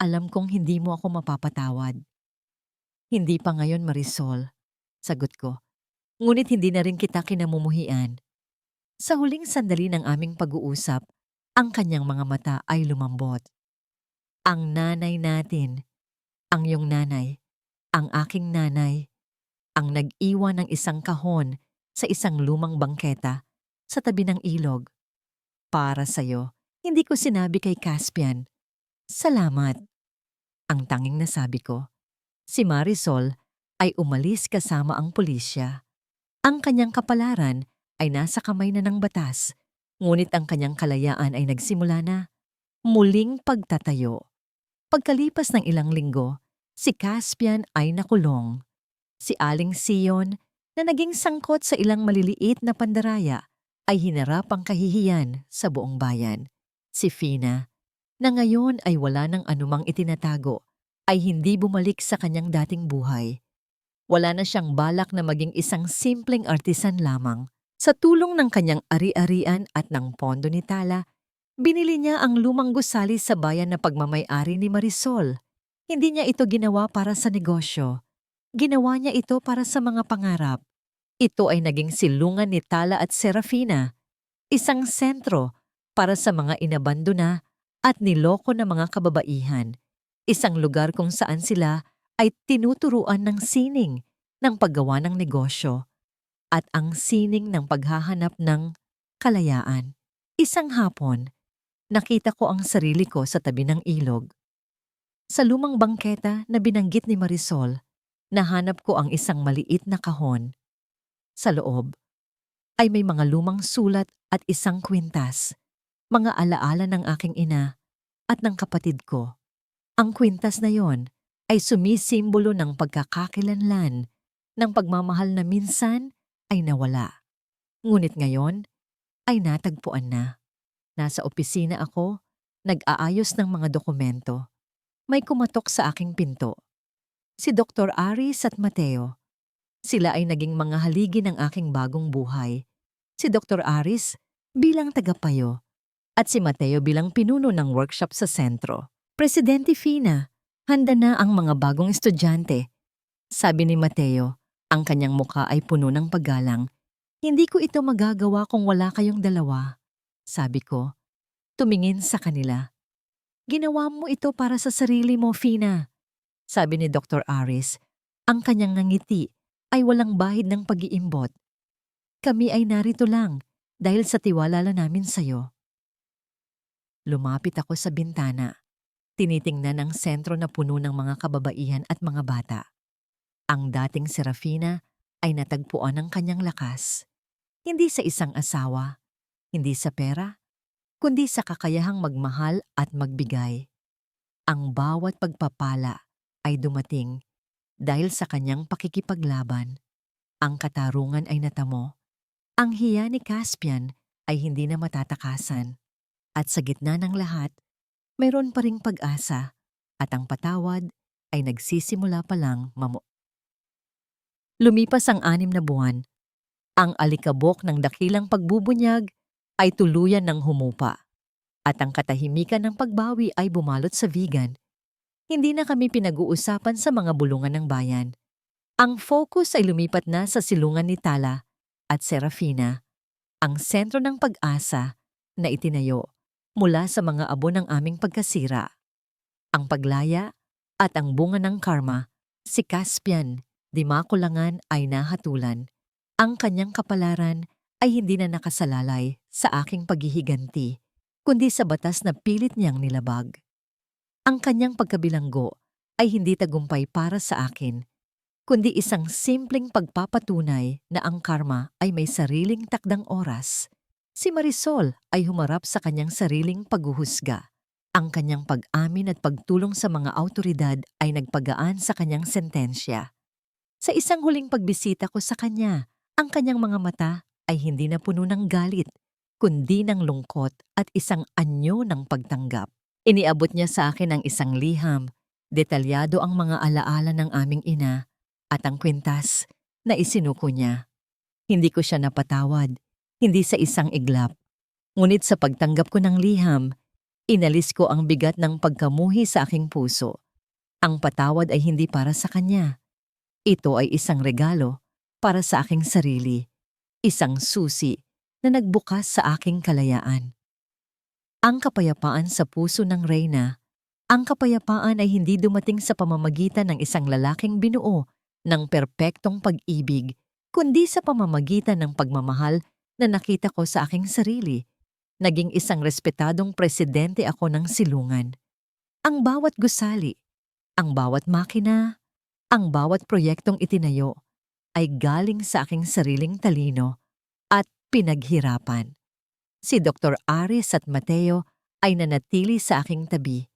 A: Alam kong hindi mo ako mapapatawad. Hindi pa ngayon, Marisol, sagot ko. Ngunit hindi na rin kita kinamumuhian. Sa huling sandali ng aming pag-uusap, ang kanyang mga mata ay lumambot. Ang nanay natin, ang iyong nanay, ang aking nanay, ang nag-iwan ng isang kahon sa isang lumang bangketa sa tabi ng ilog. Para sa'yo, hindi ko sinabi kay Caspian. Salamat. Ang tanging nasabi ko. Si Marisol ay umalis kasama ang pulisya. Ang kanyang kapalaran ay nasa kamay na ng batas, ngunit ang kanyang kalayaan ay nagsimula na. Muling pagtatayo. Pagkalipas ng ilang linggo, si Caspian ay nakulong. Si Aling Sion, na naging sangkot sa ilang maliliit na pandaraya, ay hinarap ang kahihiyan sa buong bayan. Si Fina, na ngayon ay wala ng anumang itinatago, ay hindi bumalik sa kanyang dating buhay. Wala na siyang balak na maging isang simpleng artisan lamang. Sa tulong ng kanyang ari-arian at ng pondo ni Tala, binili niya ang lumang gusali sa bayan na pagmamay-ari ni Marisol. Hindi niya ito ginawa para sa negosyo. Ginawa niya ito para sa mga pangarap. Ito ay naging silungan ni Tala at Serafina, isang sentro para sa mga inabandona at niloko na mga kababaihan. Isang lugar kung saan sila ay tinuturuan ng sining ng paggawa ng negosyo at ang sining ng paghahanap ng kalayaan. Isang hapon, nakita ko ang sarili ko sa tabi ng ilog. Sa lumang bangketa na binanggit ni Marisol, nahanap ko ang isang maliit na kahon. Sa loob ay may mga lumang sulat at isang kwintas, mga alaala ng aking ina at ng kapatid ko. Ang kwintas na yon ay sumisimbolo ng pagkakakilanlan, ng pagmamahal na minsan ay nawala. Ngunit ngayon ay natagpuan na. Nasa opisina ako, nag-aayos ng mga dokumento. May kumatok sa aking pinto. Si Dr. Aris at Mateo. Sila ay naging mga haligi ng aking bagong buhay. Si Dr. Aris bilang tagapayo at si Mateo bilang pinuno ng workshop sa sentro. Presidente Fina, handa na ang mga bagong estudyante. Sabi ni Mateo, ang kanyang mukha ay puno ng paggalang. Hindi ko ito magagawa kung wala kayong dalawa. Sabi ko, tumingin sa kanila. Ginawa mo ito para sa sarili mo, Fina. Sabi ni Dr. Aris, ang kanyang ngiti ay walang bahid ng pag-iimbot. Kami ay narito lang dahil sa tiwala namin sa'yo. Lumapit ako sa bintana. Tinitingnan ang sentro na puno ng mga kababaihan at mga bata. Ang dating Serafina ay natagpuan ng kanyang lakas. Hindi sa isang asawa, hindi sa pera, kundi sa kakayahang magmahal at magbigay. Ang bawat pagpapala ay dumating dahil sa kanyang pakikipaglaban. Ang katarungan ay natamo. Ang hiya ni Caspian ay hindi na matatakasan. At sa gitna ng lahat, mayroon pa ring pag-asa at ang patawad ay nagsisimula pa lang Lumipas ang 6 na buwan. Ang alikabok ng dakilang pagbubunyag ay tuluyan ng humupa at ang katahimikan ng pagbawi ay bumalot sa Vigan. Hindi na kami pinag-uusapan sa mga bulungan ng bayan. Ang focus ay lumipat na sa silungan ni Tala at Serafina, ang sentro ng pag-asa na itinayo mula sa mga abo ng aming pagkasira. Ang paglaya at ang bunga ng karma, si Caspian, di makulangan ay nahatulan. Ang kanyang kapalaran ay hindi na nakasalalay sa aking paghihiganti, kundi sa batas na pilit niyang nilabag. Ang kanyang pagkabilanggo ay hindi tagumpay para sa akin, kundi isang simpleng pagpapatunay na ang karma ay may sariling takdang oras. Si Marisol ay humarap sa kanyang sariling paghuhusga. Ang kanyang pag-amin at pagtulong sa mga awtoridad ay nagpagaan sa kanyang sentensya. Sa isang huling pagbisita ko sa kanya, ang kanyang mga mata ay hindi na puno ng galit, kundi ng lungkot at isang anyo ng pagtanggap. Iniabot niya sa akin ang isang liham, detalyado ang mga alaala ng aming ina at ang kwintas na isinuko niya. Hindi ko siya napatawad, hindi sa isang iglap. Ngunit sa pagtanggap ko ng liham, Inalis ko ang bigat ng pagkamuhi sa aking puso. Ang patawad ay hindi para sa kanya. Ito ay isang regalo para sa aking sarili. Isang susi na nagbukas sa aking kalayaan. Ang kapayapaan sa puso ng Reyna. Ang kapayapaan ay hindi dumating sa pamamagitan ng isang lalaking binuo ng perpektong pag-ibig, kundi sa pamamagitan ng pagmamahal na nakita ko sa aking sarili. Naging isang respetadong presidente ako ng silungan. Ang bawat gusali, ang bawat makina, ang bawat proyektong itinayo ay galing sa aking sariling talino at pinaghirapan. Si Dr. Aris at Mateo ay nanatili sa aking tabi,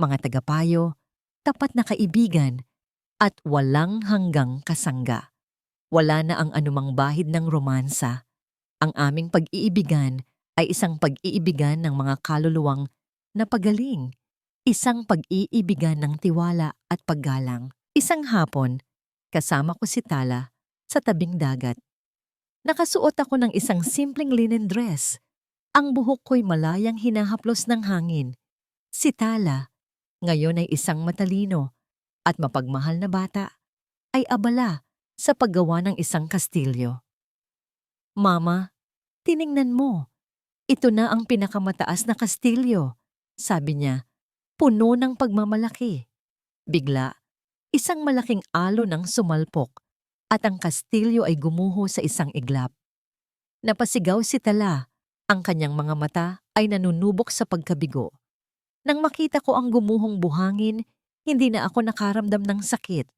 A: mga tagapayo, tapat na kaibigan, at walang hanggang kasangga. Wala na ang anumang bahid ng romansa. Ang aming pag-iibigan ay isang pag-iibigan ng mga kaluluwang napagaling, isang pag-iibigan ng tiwala at paggalang. Isang hapon, kasama ko si Tala sa tabing dagat. Nakasuot ako ng isang simpleng linen dress. Ang buhok ko'y malayang hinahaplos ng hangin. Si Tala, ngayon ay isang matalino at mapagmahal na bata, ay abala sa paggawa ng isang kastilyo. "Mama, tiningnan mo. Ito na ang pinakamataas na kastilyo," sabi niya, puno ng pagmamalaki. Bigla, isang malaking alon ang sumalpok at ang kastilyo ay gumuho sa isang iglap. Napasigaw si Tala, ang kanyang mga mata ay nanunubok sa pagkabigo. Nang makita ko ang gumuhong buhangin, hindi na ako nakaramdam ng sakit.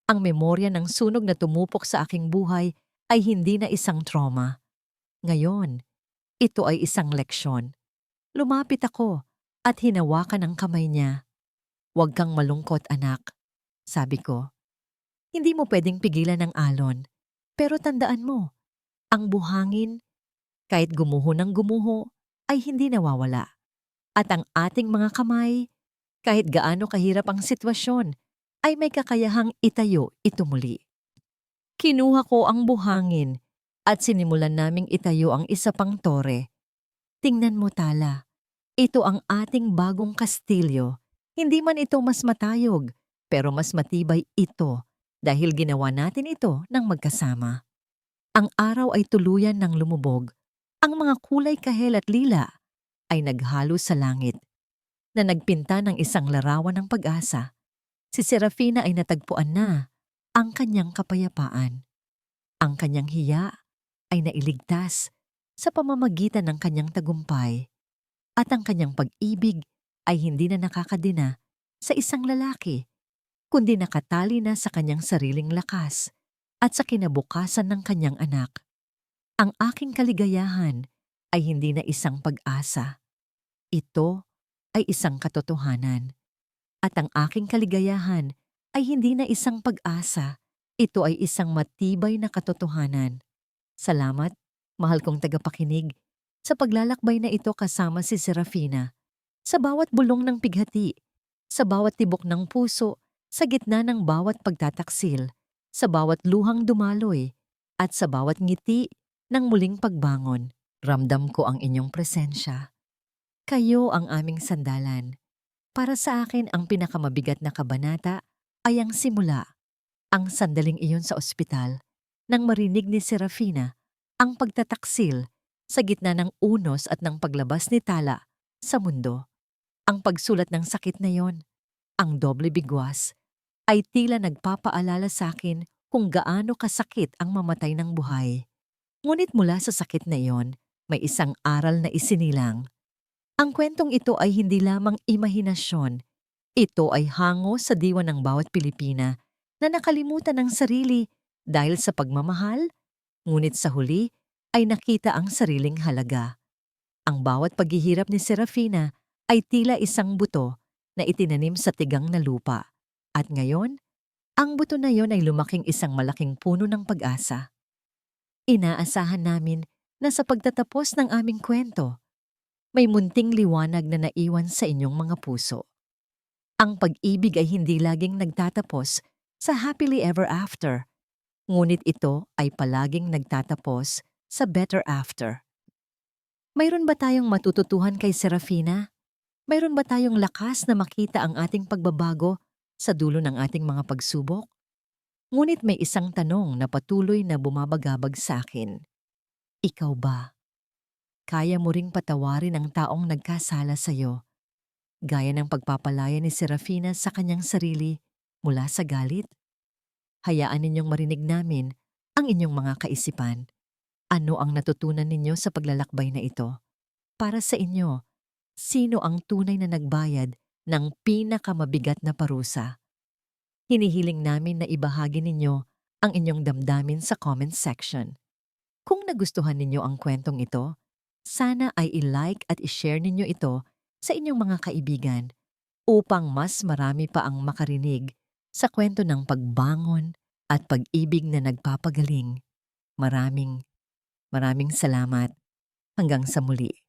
A: Ang memorya ng sunog na tumupok sa aking buhay ay hindi na isang trauma. Ngayon, ito ay isang leksyon. Lumapit ako at hinawakan ang kamay niya. "Huwag kang malungkot, anak," sabi ko. "Hindi mo pwedeng pigilan ang alon. Pero tandaan mo, ang buhangin, kahit gumuho ng gumuho, ay hindi nawawala. At ang ating mga kamay, kahit gaano kahirap ang sitwasyon, ay may kakayahang itayo ito muli." Kinuha ko ang buhangin at sinimulan naming itayo ang isa pang tore. Tingnan mo, Tala. Ito ang ating bagong kastilyo. Hindi man ito mas matayog, pero mas matibay ito dahil ginawa natin ito ng magkasama. Ang araw ay tuluyan ng lumubog. Ang mga kulay kahel at lila ay naghalo sa langit na nagpinta ng isang larawan ng pag-asa. Si Serafina ay natagpuan na ang kanyang kapayapaan. Ang kanyang hiya ay nailigtas sa pamamagitan ng kanyang tagumpay at ang kanyang pag-ibig ay hindi na nakakadina sa isang lalaki, kundi nakatali na sa kanyang sariling lakas at sa kinabukasan ng kanyang anak. Ang aking kaligayahan ay hindi na isang pag-asa. Ito ay isang katotohanan. At ang aking kaligayahan ay hindi na isang pag-asa. Ito ay isang matibay na katotohanan. Salamat, mahal kong tagapakinig, sa paglalakbay na ito kasama si Serafina. Sa bawat bulong ng pighati, sa bawat tibok ng puso, sa gitna ng bawat pagtataksil, sa bawat luhang dumaloy, at sa bawat ngiti ng muling pagbangon, ramdam ko ang inyong presensya. Kayo ang aming sandalan. Para sa akin, ang pinakamabigat na kabanata ay ang simula, ang sandaling iyon sa ospital, nang marinig ni Serafina ang pagtataksil sa gitna ng unos at ng paglabas ni Tala sa mundo. Ang pagsulat ng sakit na yon, ang doble bigwas, ay tila nagpapaalala sa akin kung gaano kasakit ang mamatay ng buhay. Ngunit mula sa sakit na iyon, may isang aral na isinilang. Ang kwentong ito ay hindi lamang imahinasyon. Ito ay hango sa diwa ng bawat Pilipina na nakalimutan ng sarili dahil sa pagmamahal, ngunit sa huli ay nakita ang sariling halaga. Ang bawat paghihirap ni Serafina ay tila isang buto na itinanim sa tigang na lupa. At ngayon, ang buto na yon ay lumaking isang malaking puno ng pag-asa. Inaasahan namin na sa pagtatapos ng aming kwento, may munting liwanag na naiwan sa inyong mga puso. Ang pag-ibig ay hindi laging nagtatapos sa happily ever after, ngunit ito ay palaging nagtatapos sa better after. Mayroon ba tayong matututuhan kay Serafina? Mayroon ba tayong lakas na makita ang ating pagbabago sa dulo ng ating mga pagsubok? Ngunit may isang tanong na patuloy na bumabagabag sa akin. Ikaw ba? Kaya mo ring patawarin ang taong nagkasala sa'yo, gaya ng pagpapalaya ni Serafina sa kanyang sarili mula sa galit? Hayaan ninyong marinig namin ang inyong mga kaisipan. Ano ang natutunan ninyo sa paglalakbay na ito? Para sa inyo, sino ang tunay na nagbayad ng pinakamabigat na parusa? Hinihiling namin na ibahagi ninyo ang inyong damdamin sa comment section. Kung nagustuhan ninyo ang kwentong ito, sana ay i-like at i-share ninyo ito sa inyong mga kaibigan upang mas marami pa ang makarinig sa kwento ng pagbangon at pag-ibig na nagpapagaling. Maraming, maraming salamat. Hanggang sa muli.